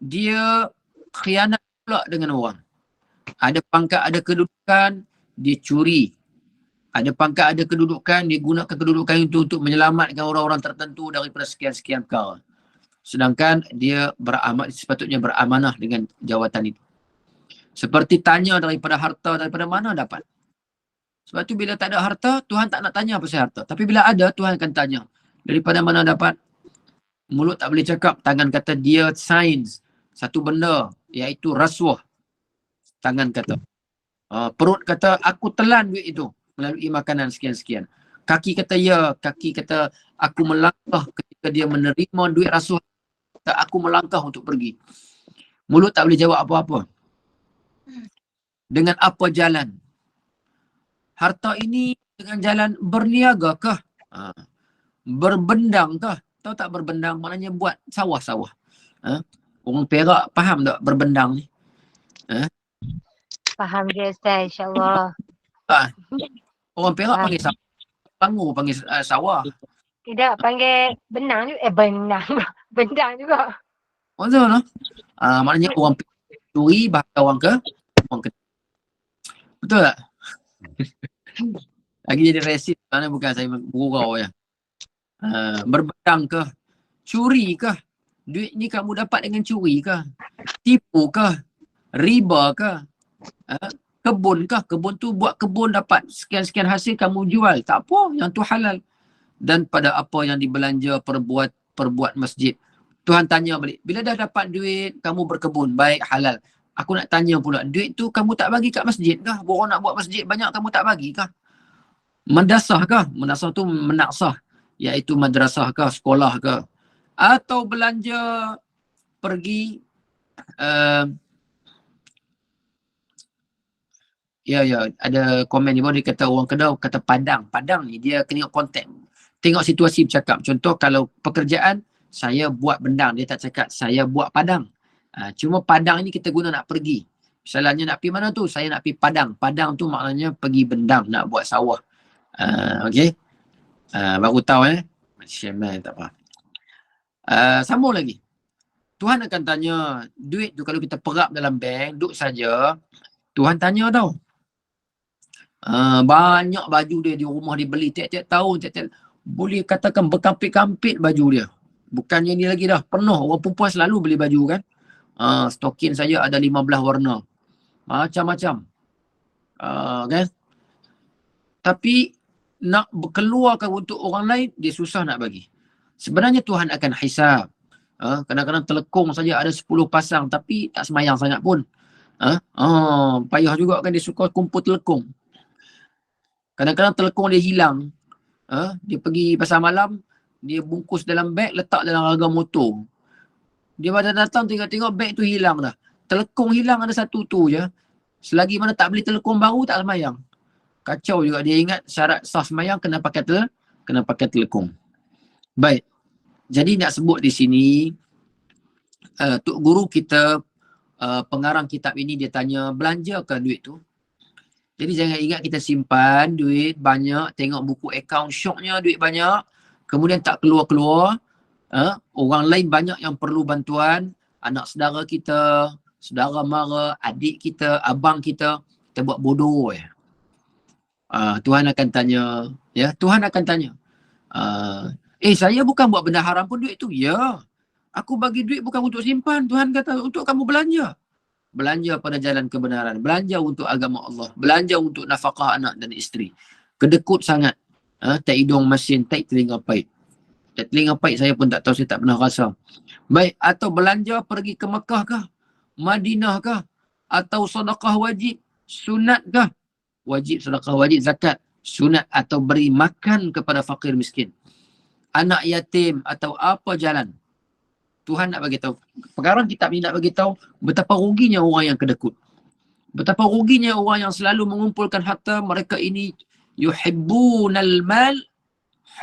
Dia khianat pula dengan orang. Ada pangkat, ada kedudukan, dia curi. Ada pangkat, ada kedudukan, dia gunakan kedudukan itu untuk menyelamatkan orang-orang tertentu daripada sekian-sekian perkara. Sedangkan dia sepatutnya beramanah dengan jawatan itu. Seperti tanya daripada harta, daripada mana dapat? Sebab tu bila tak ada harta, Tuhan tak nak tanya pasal harta. Tapi bila ada, Tuhan akan tanya. Daripada mana dapat? Mulut tak boleh cakap, tangan kata dia sains. Satu benda, iaitu rasuah. Tangan kata. Perut kata, aku telan duit itu melalui makanan sekian-sekian. Kaki kata ya, kaki kata aku melangkah ketika dia menerima duit rasuah. Kata, aku melangkah untuk pergi. Mulut tak boleh jawab apa-apa. Dengan apa jalan? Harta ini dengan jalan berniaga kah? Berbendang kah? Tahu tak berbendang? Maknanya buat sawah-sawah. Orang Perak faham tak berbendang ni? Faham je Ustaz, insyaAllah. Orang Perak Faham. panggil sawah. Bangu panggil sawah. Tidak, panggil benang juga. Benang. Bendang juga. Betul lah. Maknanya orang Perak curi bahasa orang ke? Betul tak? Lagi jadi resis, mana bukan saya bergurau ya. Berbendang ke? Curi ke? Duit ni kamu dapat dengan curi ke? Tipu ke? Riba ke? Kebun ke? Kebun tu buat kebun dapat sekian-sekian hasil kamu jual. Tak apa, yang tu halal. Dan pada apa yang dibelanja perbuat masjid. Tuhan tanya balik, bila dah dapat duit, kamu berkebun, baik, halal. Aku nak tanya pula, duit tu kamu tak bagi kat masjid kah? Orang nak buat masjid banyak, kamu tak bagi kah? Madrasah kah? Madrasah tu menaksah, iaitu madrasah kah, sekolah kah? Atau belanja pergi ada komen ni, dia kata orang Kedah kata Padang ni dia kena tengok situasi bercakap. Contoh kalau pekerjaan, saya buat bendang, dia tak cakap saya buat Padang. Cuma Padang ini kita guna nak pergi. Misalnya nak pergi mana tu? Saya nak pergi Padang. Padang tu maknanya pergi bendang, nak buat sawah. Okey. Baru tahu Macam tak apa. Sambung lagi. Tuhan akan tanya, duit tu kalau kita perap dalam bank, duduk saja, Tuhan tanya tau. Banyak baju dia di rumah dia beli tiap-tiap tahun, boleh katakan berkampit-kampit baju dia. Bukannya ni lagi dah penuh. Orang perempuan selalu beli baju kan. Stokin saya ada 15 warna. Macam-macam. Kan? Tapi nak keluarkan untuk orang lain, dia susah nak bagi. Sebenarnya Tuhan akan hisab. Kadang-kadang telekung saja ada 10 pasang tapi tak semayang sangat pun. Payah juga kan, dia suka kumpul telekung. Kadang-kadang telekung dia hilang. Dia pergi pasar malam, dia bungkus dalam beg, letak dalam ragam motor. Dia pada datang tengok-tengok beg tu hilang dah. Telekung hilang ada satu tu je. Selagi mana tak beli telekung baru, tak semayang. Kacau juga, dia ingat syarat sah semayang kena pakai telekung. Baik. Jadi nak sebut di sini, Tok Guru kita, pengarang kitab ini, dia tanya, belanja ke duit tu? Jadi jangan ingat kita simpan duit banyak, tengok buku akaun syoknya duit banyak, kemudian tak keluar-keluar. Orang lain banyak yang perlu bantuan, anak saudara kita, saudara mara, adik kita, abang kita buat bodoh ya. Tuhan akan tanya, ya, Tuhan akan tanya. Saya bukan buat benda haram pun duit tu. Ya. Aku bagi duit bukan untuk simpan. Tuhan kata untuk kamu belanja. Belanja pada jalan kebenaran. Belanja untuk agama Allah. Belanja untuk nafkah anak dan isteri. Kedekut sangat. Tak hidung masin, tak telinga pahit. Tak telinga pahit saya pun tak tahu, saya tak pernah rasa. Baik, atau belanja pergi ke Mekah kah? Madinah kah? Atau sedekah wajib? Sunat kah? Wajib, sedekah wajib, zakat. Sunat, atau beri makan kepada fakir miskin. Anak yatim atau apa jalan. Tuhan nak bagi tahu. Pengarang kitab ni nak bagi tahu betapa ruginya orang yang kedekut. Betapa ruginya orang yang selalu mengumpulkan harta. Mereka ini yuhibbunal mal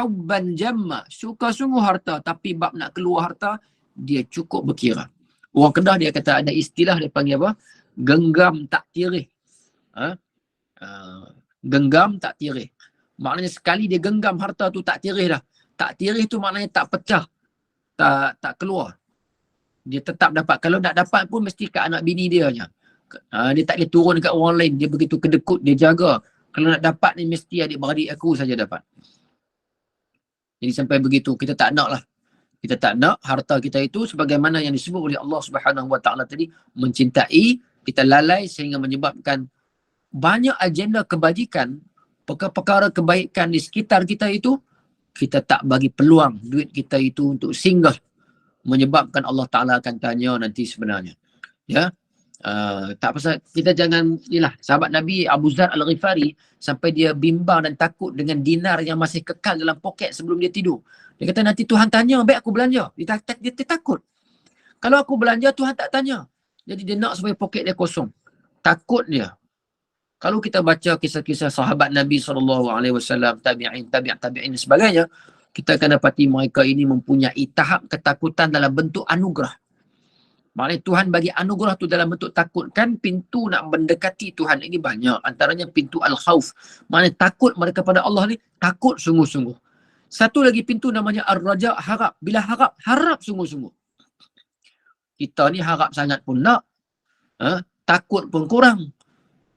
hubban jamma. Suka sungguh harta, tapi bab nak keluar harta, dia cukup berkira. Orang Kedah dia kata ada istilah dia panggil apa? Genggam tak tirih. Genggam tak tirih. Maknanya sekali dia genggam harta tu tak tirih dah. Tak tirih tu maknanya tak pecah. Tak keluar. Dia tetap dapat. Kalau nak dapat pun mesti kat anak bini dia je. Dia tak boleh turun kat orang lain. Dia begitu kedekut, dia jaga. Kalau nak dapat ni mesti adik-beradik aku saja dapat. Jadi sampai begitu, kita tak nak lah. Kita tak nak harta kita itu sebagaimana yang disebut oleh Allah Subhanahu Wa Taala tadi, mencintai, kita lalai sehingga menyebabkan banyak agenda kebajikan, perkara-perkara kebaikan di sekitar kita itu, kita tak bagi peluang duit kita itu untuk singgah, menyebabkan Allah Ta'ala akan tanya nanti sebenarnya. Ya, tak pasal kita jangan, inilah sahabat Nabi Abu Zar Al-Ghifari sampai dia bimbang dan takut dengan dinar yang masih kekal dalam poket sebelum dia tidur. Dia kata nanti Tuhan tanya, baik aku belanja. Dia takut. Kalau aku belanja, Tuhan tak tanya. Jadi dia nak supaya poket dia kosong. Takut dia. Kalau kita baca kisah-kisah sahabat Nabi SAW, tabi'in dan sebagainya, kita akan dapati mereka ini mempunyai tahap ketakutan dalam bentuk anugerah. Maknanya Tuhan bagi anugerah tu dalam bentuk takut. Kan pintu nak mendekati Tuhan ini banyak. Antaranya pintu al-khawf. Maknanya takut mereka pada Allah ni, takut sungguh-sungguh. Satu lagi pintu namanya ar-raja, harap. Bila harap, harap sungguh-sungguh. Kita ni harap sangat pun nak. Takut pun kurang.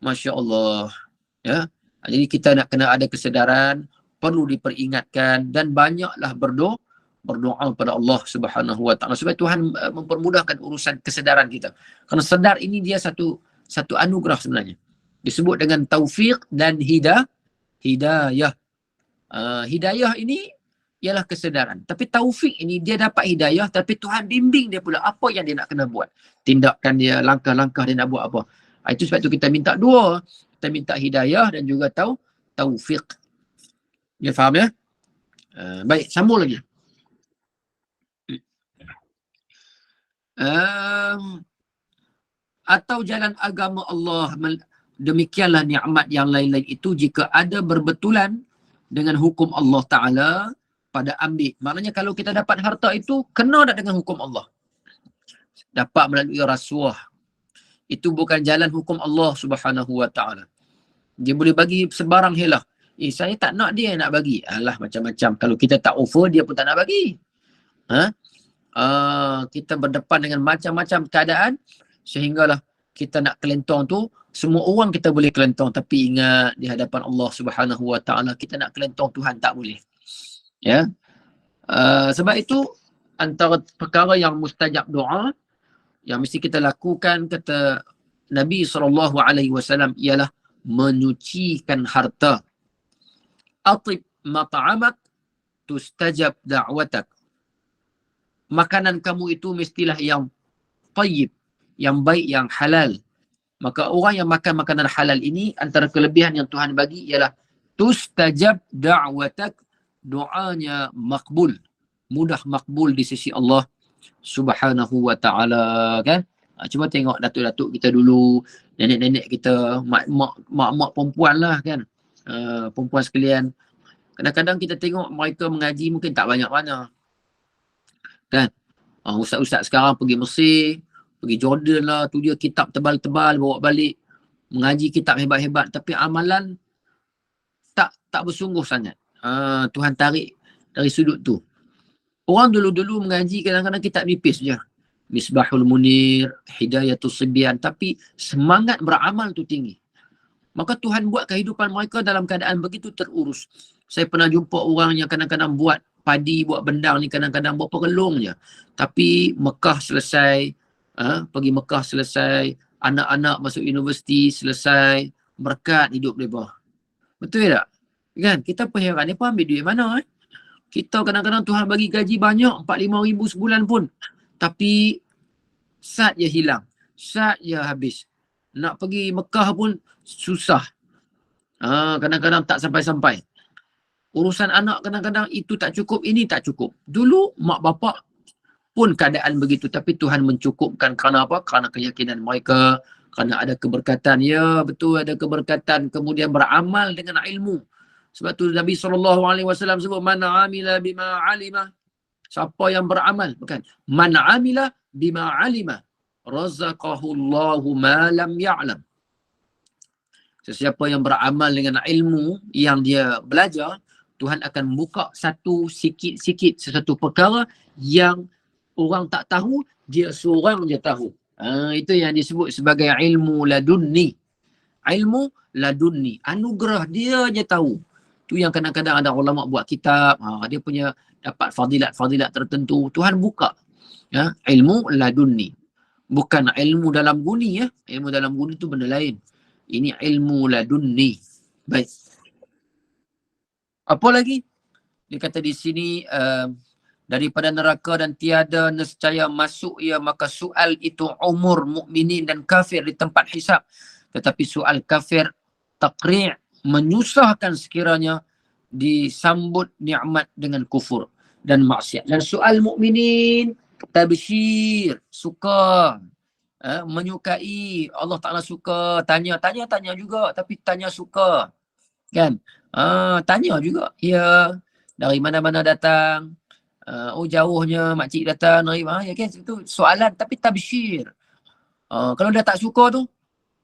Masya Allah. Ya. Jadi kita nak kena ada kesedaran, perlu diperingatkan dan banyaklah berdoa kepada Allah Subhanahu Wa Taala supaya Tuhan mempermudahkan urusan kesedaran kita. Kerana sedar ini dia satu anugerah sebenarnya. Disebut dengan taufik dan hidayah. Hidayah ini ialah kesedaran. Tapi taufik ini dia dapat hidayah tapi Tuhan bimbing dia pula apa yang dia nak kena buat. Tindakan dia, langkah-langkah dia nak buat apa. Itu sebab tu kita minta dua. Kita minta hidayah dan juga taufik. Dia faham ya? Baik, sambung lagi. Atau jalan agama Allah, demikianlah nikmat yang lain-lain itu jika ada berbetulan dengan hukum Allah Ta'ala pada ambil. Maknanya kalau kita dapat harta itu, kena tak dengan hukum Allah. Dapat melalui rasuah. Itu bukan jalan hukum Allah Subhanahu Wa Ta'ala. Dia boleh bagi sebarang helah. Saya tak nak dia nak bagi. Alah macam-macam. Kalau kita tak offer, dia pun tak nak bagi. Kita berdepan dengan macam-macam keadaan sehinggalah kita nak kelentong tu, semua orang kita boleh kelentong, tapi ingat di hadapan Allah Subhanahu Wa Ta'ala kita nak kelentong Tuhan tak boleh. Ya. Sebab itu antara perkara yang mustajab doa yang mesti kita lakukan, kata Nabi SAW, ialah menyucikan harta. Atib mat'amak tustajab da'watak. Makanan kamu itu mestilah yang tayyib, yang baik, yang halal. Maka orang yang makan makanan halal ini, antara kelebihan yang Tuhan bagi ialah tustajab da'watak, doanya makbul, mudah makbul di sisi Allah Subhanahu wa ta'ala, kan? Cuba tengok datuk-datuk kita dulu, nenek-nenek kita, mak-mak perempuan lah, kan? Perempuan sekalian. Kadang-kadang kita tengok mereka mengaji mungkin tak banyak mana, kan? Ustaz-ustaz sekarang pergi Mesir, pergi Jordan lah, tu dia kitab tebal-tebal bawa balik, mengaji kitab hebat-hebat, tapi amalan tak bersungguh sangat. Tuhan tarik dari sudut tu. Orang dulu-dulu mengaji kadang-kadang kitab nipis je. Misbahul Munir, Hidayatul Sibyan, tapi semangat beramal tu tinggi. Maka Tuhan buat kehidupan mereka dalam keadaan begitu terurus. Saya pernah jumpa orang yang kadang-kadang buat padi, buat bendang ni kadang-kadang buat perelong je. Tapi Mekah selesai, pergi Mekah selesai, anak-anak masuk universiti selesai, berkat hidup mereka. Betul tak? Kan? Kita perheran, mereka ambil duit mana? Kita kadang-kadang Tuhan bagi gaji banyak, 4-5 ribu sebulan pun. Tapi sat je hilang, sat je habis. Nak pergi Mekah pun susah. Kadang-kadang tak sampai-sampai. Urusan anak kadang-kadang itu tak cukup, ini tak cukup. Dulu mak bapak pun keadaan begitu, tapi Tuhan mencukupkan. Kerana apa? Kerana keyakinan mereka, kerana ada keberkatan. Ya, betul, ada keberkatan. Kemudian beramal dengan ilmu. Sebab tu Nabi SAW sebut, man amila bima alima. Siapa yang beramal, bukan, man amila bima alima razaqahullahu ma lam ya'lam. Sesiapa yang beramal dengan ilmu yang dia belajar, Tuhan akan buka sikit-sikit sesuatu perkara yang orang tak tahu, dia seorang je tahu. Itu yang disebut sebagai ilmu ladunni. Ilmu ladunni, anugerah, dia je tahu. Tu yang kadang-kadang ada ulama buat kitab, dia punya dapat fadilat-fadilat tertentu, Tuhan buka. Ya, ilmu ladunni. Bukan ilmu dalam guni, ya. Ilmu dalam guni tu benda lain. Ini ilmu ladunni. Baik. Apa lagi? Dia kata di sini, daripada neraka dan tiada nescaya masuk ia, maka soal itu umur mukminin dan kafir di tempat hisab. Tetapi soal kafir taqri', menyusahkan sekiranya disambut nikmat dengan kufur dan maksiat. Dan soal mukminin tabsyir, suka, menyukai. Allah Ta'ala suka, tanya juga, tapi tanya suka, kan? Tanya juga, ya, dari mana-mana datang, jauhnya makcik datang, ya kan, itu soalan, tapi tabsyir. Kalau dah tak suka tu,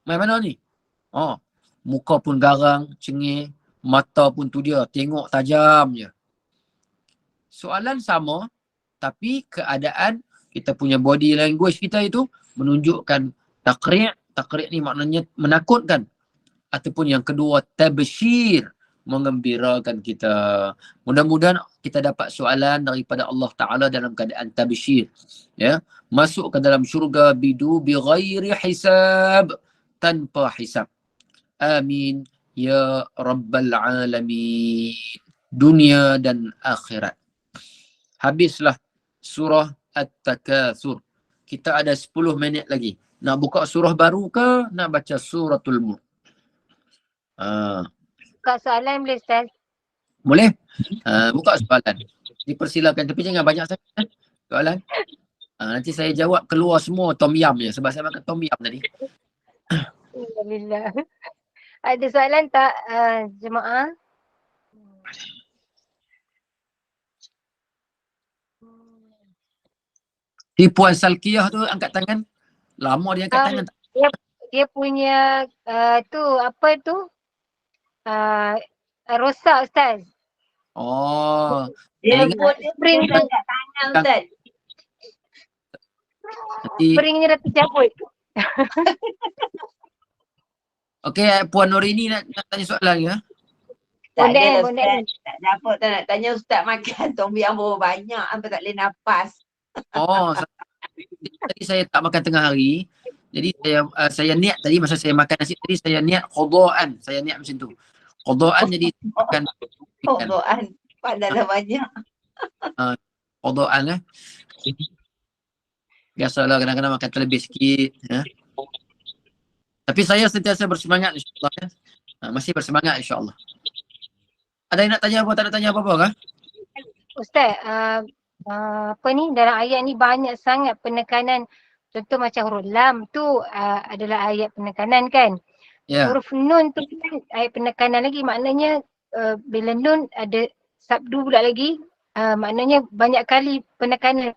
main mana ni? Muka pun garang, cengih, mata pun tu dia, tengok tajam je. Soalan sama, tapi keadaan kita punya body language kita itu menunjukkan taqri'. Taqri' ni maknanya menakutkan. Ataupun yang kedua, tabsyir, mengembirakan kita. Mudah-mudahan kita dapat soalan daripada Allah Ta'ala dalam keadaan tabsyir. Ya, masuk ke dalam syurga bighairi hisab, tanpa hisab. Amin ya Rabbal Alamin. Dunia dan akhirat. Habislah surah At-Takatsur. Kita ada 10 minit lagi. Nak buka surah baru ke nak baca suratul Mulk? Buka soalan boleh, Ustaz? Boleh? Buka soalan. Dipersilakan, tapi jangan banyak sangat soalan. Nanti saya jawab keluar semua tom yam je, sebab saya makan tom yam tadi. Alhamdulillah. Ada soalan tak, jemaah? Puan Salkiyah tu angkat tangan. Lama dia angkat tangan. Dia punya tu apa tu? Rosak, Ustaz. Dia spring tu angkat tangan, Ustaz. Springnya dah tercabut. Okey, Puan Nurini nak tanya soalan ya? Tak Bondet adalah bondet. Ustaz. Tak ada apa tak nak tanya Ustaz makan tom yum berapa banyak sampai tak boleh nafas. Oh, tadi saya tak makan tengah hari. Jadi saya niat tadi masa saya makan nasi tadi saya niat qadaan. Saya niat macam tu. Qadaan jadi makan ikan. Doan. Padahal banyak. Qadaan lah. Biasalah kadang-kadang makan terlebih sikit. Ya. Tapi saya sentiasa bersemangat insyaAllah. Ya. Masih bersemangat insyaAllah. Ada yang nak tanya apa? Tak nak tanya apa-apa kah? Ustaz, apa ni dalam ayat ni banyak sangat penekanan. Contoh macam huruf lam tu adalah ayat penekanan kan. Ya. Huruf nun tu kan ayat penekanan lagi. Maknanya bila nun ada sabdu pula lagi. Maknanya banyak kali penekanan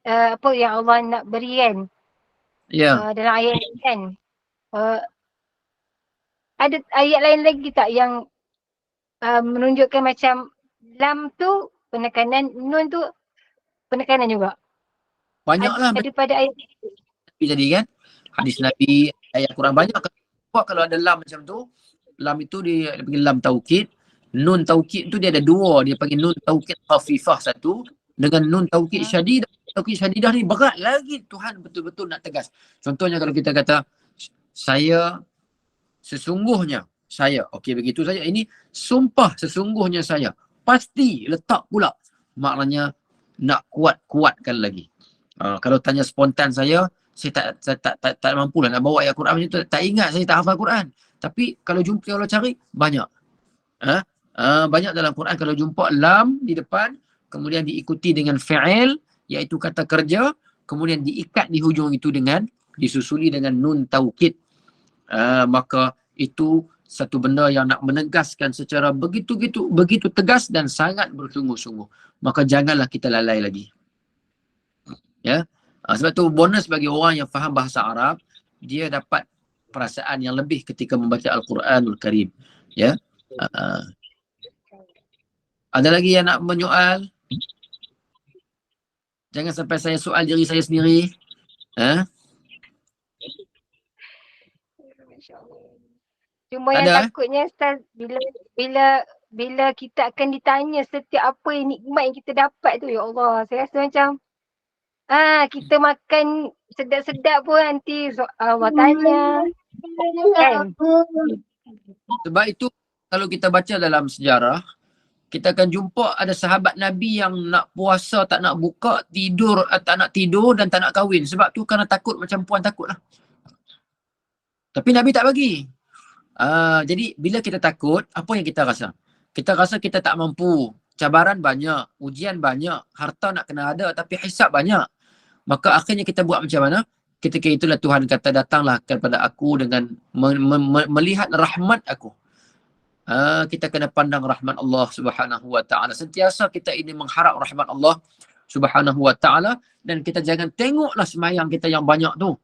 apa yang Allah nak berikan Ya. dalam ayat ni kan. Ada ayat lain lagi tak yang menunjukkan macam lam tu penekanan, nun tu penekanan juga. Banyaklah Ada pada ayat Nabi tadi kan. Hadis Nabi, ayat Quran banyak. Kalau ada lam macam tu, lam itu dia panggil lam taukid. Nun taukid tu dia ada dua. Dia panggil nun taukid khafifah satu. Dengan nun taukid syadidah. Taukid syadidah ni berat lagi. Tuhan betul-betul nak tegas. Contohnya kalau kita kata, saya sesungguhnya saya. Okey begitu saja. Ini sumpah sesungguhnya saya. Pasti letak pula. Maknanya nak kuatkan lagi. Kalau tanya spontan saya tak mampu lah nak bawa ayat Quran macam tu. Tak ingat, saya tak hafal Quran. Tapi kalau cari banyak. Banyak dalam Quran kalau jumpa lam di depan, kemudian diikuti dengan fi'il, iaitu kata kerja, kemudian diikat di hujung itu dengan disusuli dengan nun taukid. Maka itu satu benda yang nak menegaskan secara begitu tegas dan sangat bersungguh-sungguh. Maka janganlah kita lalai lagi. Ya. Sebab tu bonus bagi orang yang faham bahasa Arab, dia dapat perasaan yang lebih ketika membaca Al-Quranul Karim. Ya. Ada lagi yang nak menyoal? Jangan sampai saya soal diri saya sendiri. Cuma yang takutnya Ustaz bila kita akan ditanya setiap apa yang nikmat yang kita dapat tu, ya Allah, saya rasa macam kita makan sedap-sedap pun nanti Allah tanya. Kan? Sebab itu kalau kita baca dalam sejarah, kita akan jumpa ada sahabat Nabi yang nak puasa, tak nak buka, tak nak tidur dan tak nak kahwin. Sebab tu kerana takut macam puan takut lah. Tapi Nabi tak bagi. Jadi bila kita takut, apa yang kita rasa? Kita rasa kita tak mampu. Cabaran banyak, ujian banyak, harta nak kena ada tapi hisab banyak. Maka akhirnya kita buat macam mana? Ketika itulah Tuhan kata, datanglah kepada aku dengan melihat rahmat aku. Kita kena pandang rahmat Allah Subhanahu wa taala. Sentiasa kita ini mengharap rahmat Allah Subhanahu wa taala, dan kita jangan tengoklah sembahyang kita yang banyak tu.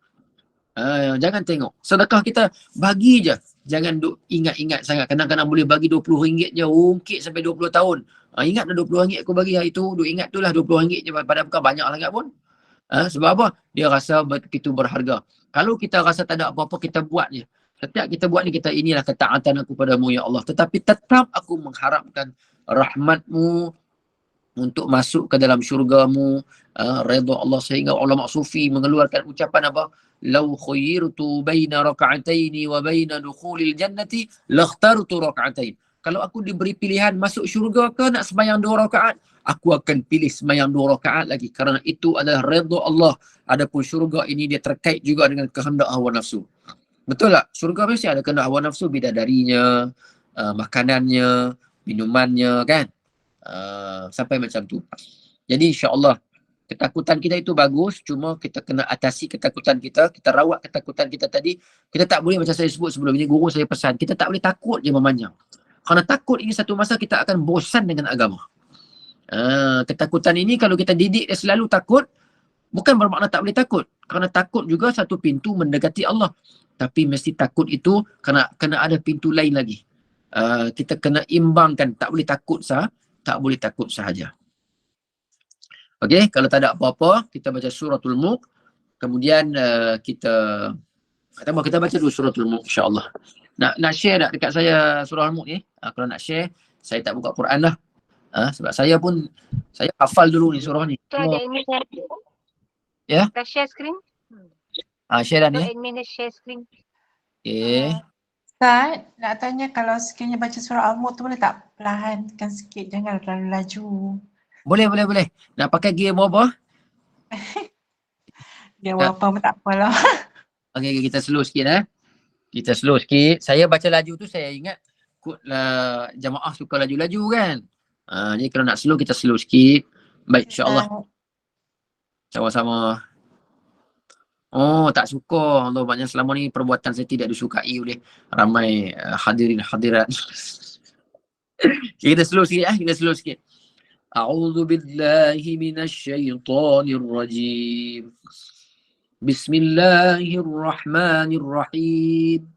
Jangan tengok. Sedekah kita bagi je. Jangan ingat-ingat sangat. Kadang-kadang boleh bagi RM20 je, ungkit sampai 20 tahun. Ingat dah RM20 aku bagi hari tu, ingat tu lah RM20 je, padahal bukan banyak sangat pun. Sebab apa? Dia rasa begitu berharga. Kalau kita rasa tak ada apa-apa, kita buat je. Setiap kita buat ni, kita inilah ketaatan aku padamu ya Allah. Tetapi tetap aku mengharapkan rahmatmu untuk masuk ke dalam syurgamu, redha Allah. Sehingga ulama sufi mengeluarkan ucapan apa? Lau khayyirtu baina raka'ataini wa baina dukhulil jannati lakhtartu raka'atain. Kalau aku diberi pilihan masuk syurga ke nak sembahyang 2 rakaat, aku akan pilih sembahyang 2 rakaat lagi, kerana itu adalah redha Allah. Adapun syurga ini dia terkait juga dengan kehendak hawa nafsu. Betul tak? Syurga mesti ada kehendak hawa nafsu, bidadarinya, makanannya, minumannya kan. Sampai macam tu. Jadi insya-Allah ketakutan kita itu bagus, cuma kita kena atasi ketakutan kita, kita rawat ketakutan kita tadi. Kita tak boleh, macam saya sebut sebelum ini, guru saya pesan, kita tak boleh takut je memanjang. Kerana takut ini satu masa kita akan bosan dengan agama. Ketakutan ini kalau kita didik dia selalu takut, bukan bermakna tak boleh takut. Kerana takut juga satu pintu mendekati Allah. Tapi mesti takut itu kena ada pintu lain lagi. Kita kena imbangkan, tak boleh takut sahaja. Okey, kalau tak ada apa-apa, kita baca suratul Mulk. Kemudian kita Pertama kita baca dulu surah Al-Mulk, insya-Allah. Nak share tak dekat saya surah Al-Mulk ni? Kalau nak share, saya tak buka Quran lah. Sebab saya hafal dulu ni surah ni. Tu ada admin yang Ya? dah share screen. Share dah Tu ni. admin dah share screen. Okay. Ustaz, nak tanya kalau sekiranya baca surah Al-Mulk tu boleh tak perlahankan sikit, jangan terlalu laju. Boleh. Nak pakai gear berapa? Dia berapa pun tak apalah. Okay, kita slow sikit Kita slow sikit. Saya baca laju tu saya ingat jamaah suka laju-laju kan. Jadi kalau nak slow kita slow sikit. Baik, insya-Allah. Sama-sama. Oh, tak suka. Allah banyak selama ni perbuatan saya tidak disukai oleh ramai hadirin hadirat. Kita slow sikit. A'udzu billahi minasyaitonir rajim. Bismillahirrahmanirrahim.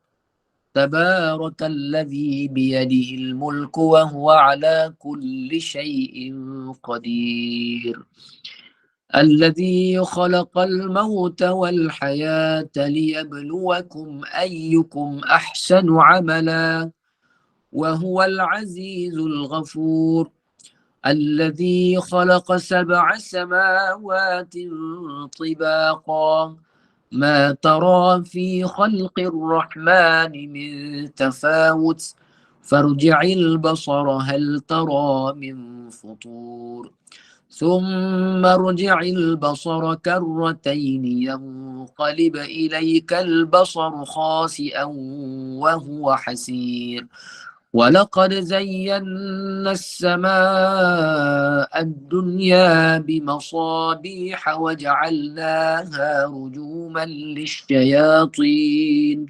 Tabarakalladzi biyadihil mulku wa huwa ala kulli syai'in qadir. الذي خلق الموت والحياة ليبلوكم أيكم أحسن عملا وهو العزيز الغفور الذي خلق 7 سماوات طباقا ما ترى في خلق الرحمن من تفاوت فارجع البصر هل ترى من فطور ثم ارجع البصر كرتين ينقلب إليك البصر خاسئا وهو حسير ولقد زينا السماء الدنيا بمصابيح وجعلناها رجوما للشياطين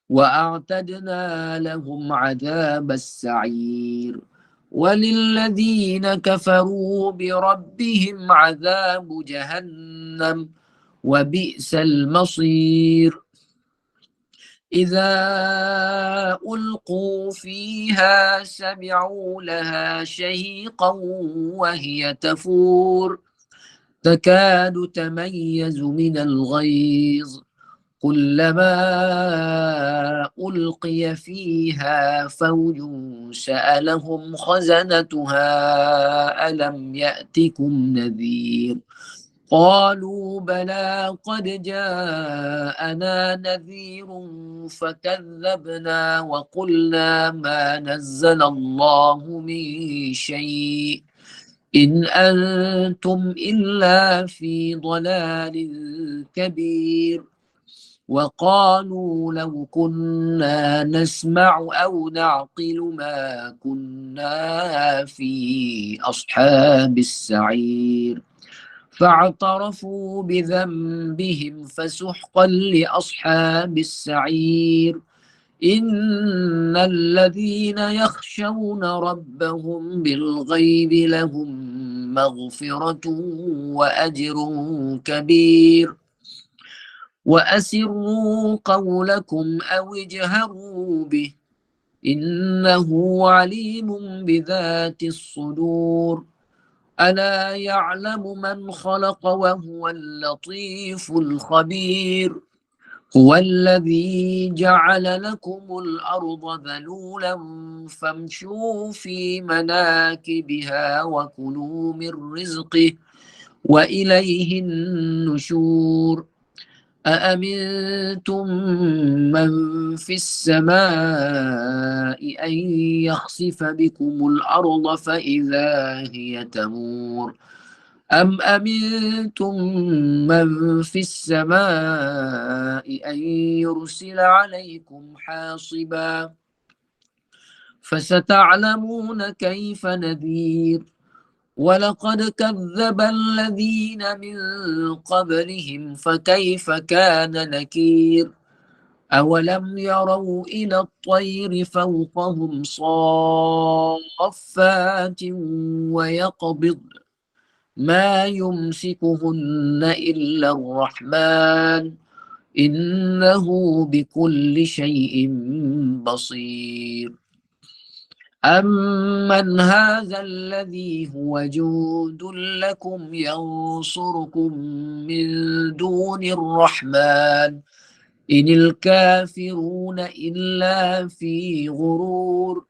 وأعتدنا لهم عذاب السعير وللذين كفروا بربهم عذاب جهنم وبئس المصير إذا ألقوا فيها سمعوا لها شهيقا وهي تفور تكاد تميز من الغيظ كلما ألقي فيها فوج سألهم خزنتها ألم يأتكم نذير قالوا بلى قد جاءنا نذير فكذبنا وقلنا ما نزل الله من شيء إن أنتم إلا في ضلال كبير وقالوا لو كنا نسمع أو نعقل ما كنا في أصحاب السعير فاعترفوا بذنبهم فسحقا لأصحاب السعير إن الذين يخشون ربهم بالغيب لهم مغفرة وأجر كبير وأسروا قولكم أو اجهروا به إنه عليم بذات الصدور ألا يعلم من خلق وهو اللطيف الخبير هو الذي جعل لكم الأرض ذلولا فامشوا في مناكبها وكلوا من رزقه وإليه النشور أأمنتم من في السماء أن يخسف بكم الأرض فإذا هي تمور أم أمنتم من في السماء أن يرسل عليكم حاصبا فستعلمون كيف نذير ولقد كذب الذين من قبلهم فكيف كان نكير أولم يروا إلى الطير فوقهم صافات ويقبض ما يمسكهن إلا الرحمن إنه بكل شيء بصير أمن هذا الذي هو جند لكم ينصركم من دون الرحمن إن الكافرون إلا في غرور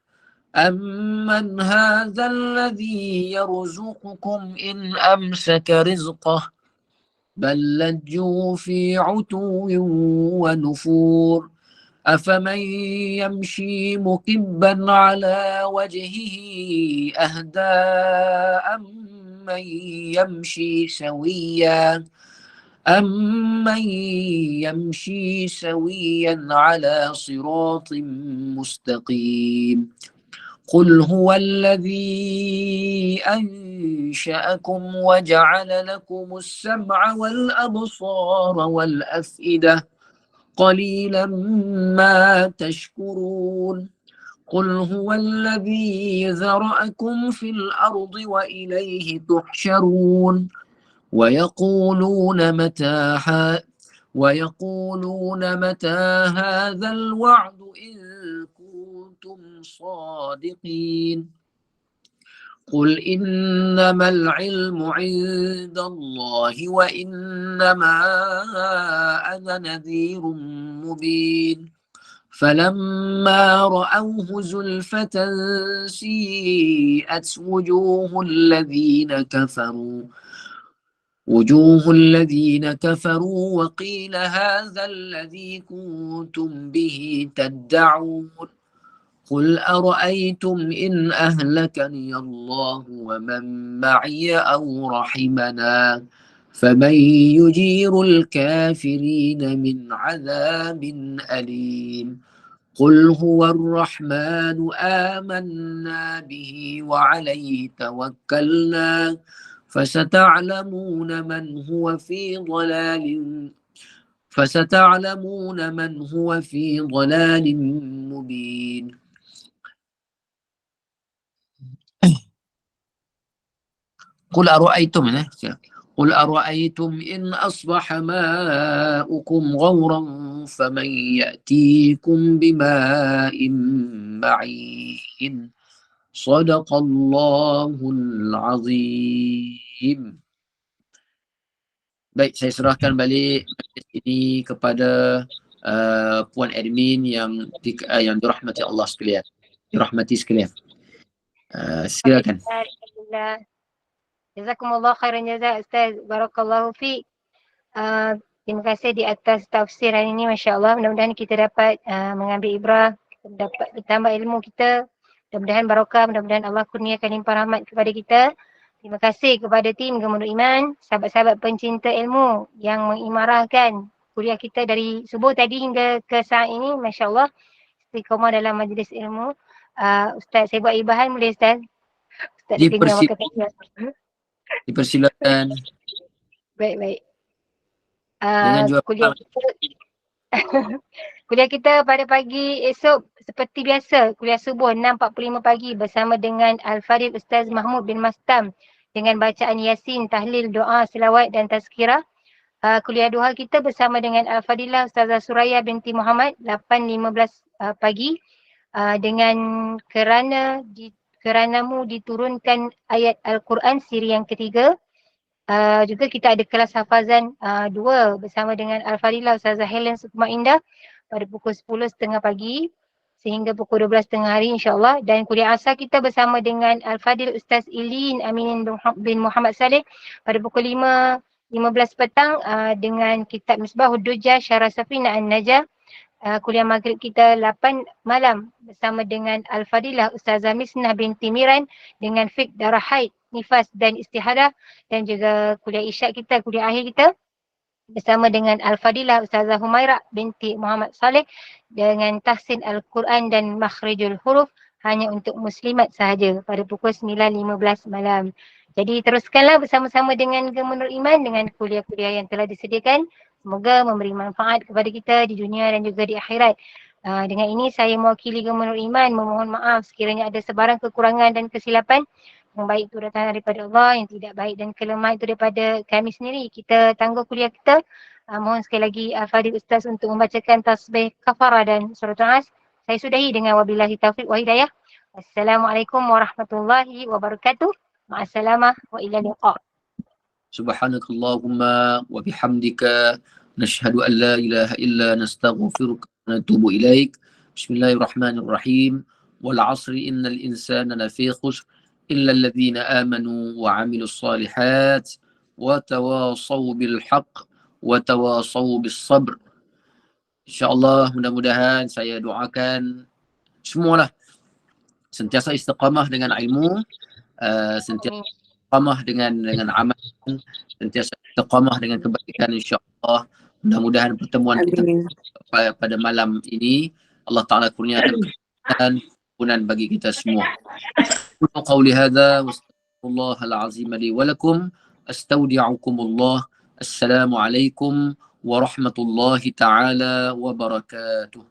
أمن هذا الذي يرزقكم إن أمسك رزقه بل لجوا في عتو ونفور أفمن يمشي مكبا على وجهه أهدى أمن يمشي سويا على صراط مستقيم قل هو الذي أنشأكم وجعل لكم السمع والأبصار والأفئدة قليلا ما تشكرون قل هو الذي ذرأكم في الأرض وإليه تحشرون ويقولون متى هذا الوعد إن كنتم صادقين قل إنما العلم عند الله وإنما أنا نذير مبين فلما رأوه زلفة سيئت وجوه الذين كفروا وقيل هذا الذي كنتم به تدعون قل أرأيتم إن أهلكني الله ومن معي أو رحمنا فمن يجير الكافرين من عذاب أليم قل هو الرحمن آمنا به وعليه توكلنا فستعلمون من هو في ضلال مبين قل أرأيتم إن أصبح ماؤكم غورا فمن يأتيكم بماء معين صدق الله العظيم. Baik, saya serahkan balik ini kepada puan admin yang dirahmati Allah sekalian. Silakan. Alhamdulillah. Jazakumullah khairan jazak Ustaz. Barakallahu fiik. Terima kasih di atas tafsiran ini, masya-Allah. Mudah-mudahan kita dapat mengambil ibrah, dapat bertambah ilmu kita. Mudah-mudahan barakah, mudah-mudahan Allah kurniakan limpah rahmat kepada kita. Terima kasih kepada tim Gemunu Iman, sahabat-sahabat pencinta ilmu yang mengimarahkan kuliah kita dari subuh tadi hingga ke saat ini, masya-Allah. Istiqamah dalam majlis ilmu. Ustaz, saya buat ibahan boleh Ustaz? Ustaz dipersilakan. Baik. Jangan jual Kuliah kita pada pagi esok seperti biasa, kuliah subuh 6.45 pagi bersama dengan Al-Farid Ustaz Mahmud bin Mastam dengan bacaan Yasin, tahlil, doa, selawat dan tazkirah. Kuliah duha kita bersama dengan Al-Fadilah Ustazah Suraya binti Muhammad 8.15 pagi dengan keranamu diturunkan ayat Al-Quran siri yang ketiga. Juga kita ada kelas hafazan 2 bersama dengan Al-Fadilah Ustazah Helen Sukma Indah pada pukul 10.30 pagi sehingga pukul 12.30 hari insyaAllah. Dan kuliah asar kita bersama dengan Al-Fadil Ustaz Ilin Aminin bin Muhammad Saleh pada pukul 5.15 petang dengan kitab Misbah Hudujah Syarah Safina An-Najah. Kuliah maghrib kita 8 malam bersama dengan Al-Fadilah Ustazah Misnah binti Miran dengan fiqh darah haid, nifas dan istihadah. Dan juga kuliah isyak kita, kuliah akhir kita bersama dengan Al-Fadilah Ustazah Humairah binti Muhammad Saleh dengan tahsin Al-Quran dan makhrijul huruf hanya untuk muslimat sahaja pada pukul 9.15 malam. Jadi teruskanlah bersama-sama dengan Gemunul Iman dengan kuliah-kuliah yang telah disediakan. Semoga memberi manfaat kepada kita di dunia dan juga di akhirat. Dengan ini saya mewakili Gemunul Iman memohon maaf sekiranya ada sebarang kekurangan dan kesilapan. Yang baik itu datang daripada Allah, yang tidak baik dan kelemah itu daripada kami sendiri. Kita tangguh kuliah kita. Mohon sekali lagi Fadil Ustaz untuk membacakan tasbih kafarah dan surah As. Saya sudahi dengan wabillahi taufiq wa hidayah. Assalamualaikum warahmatullahi wabarakatuh. Ma'assalamah wa ila liqa. Subhanakallahumma wa bihamdika nashhadu an la ilaha illa nastaghfiruka wa natubu ilaik. Bismillahirrahmanirrahim. Wal 'asri innal insana lafi khusr illa alladhina amanu wa 'amilus salihat wa tawasaw bil haqq wa tawasaw bis sabr. InsyaAllah, mudah-mudahan saya doakan semualah sentiasa istiqamah dengan ilmu, sentiasa istiqamah dengan amal, sentiasa istiqamah dengan kebaikan, insyaAllah. Mudah-mudahan pertemuan kita pada malam ini Allah Ta'ala kurniakan keberkahan bagi kita semua. Qawli hadza wa astaghfirullahal azim li wa lakum, astaudi'ukumullah. Assalamualaikum warahmatullahi ta'ala wabarakatuh.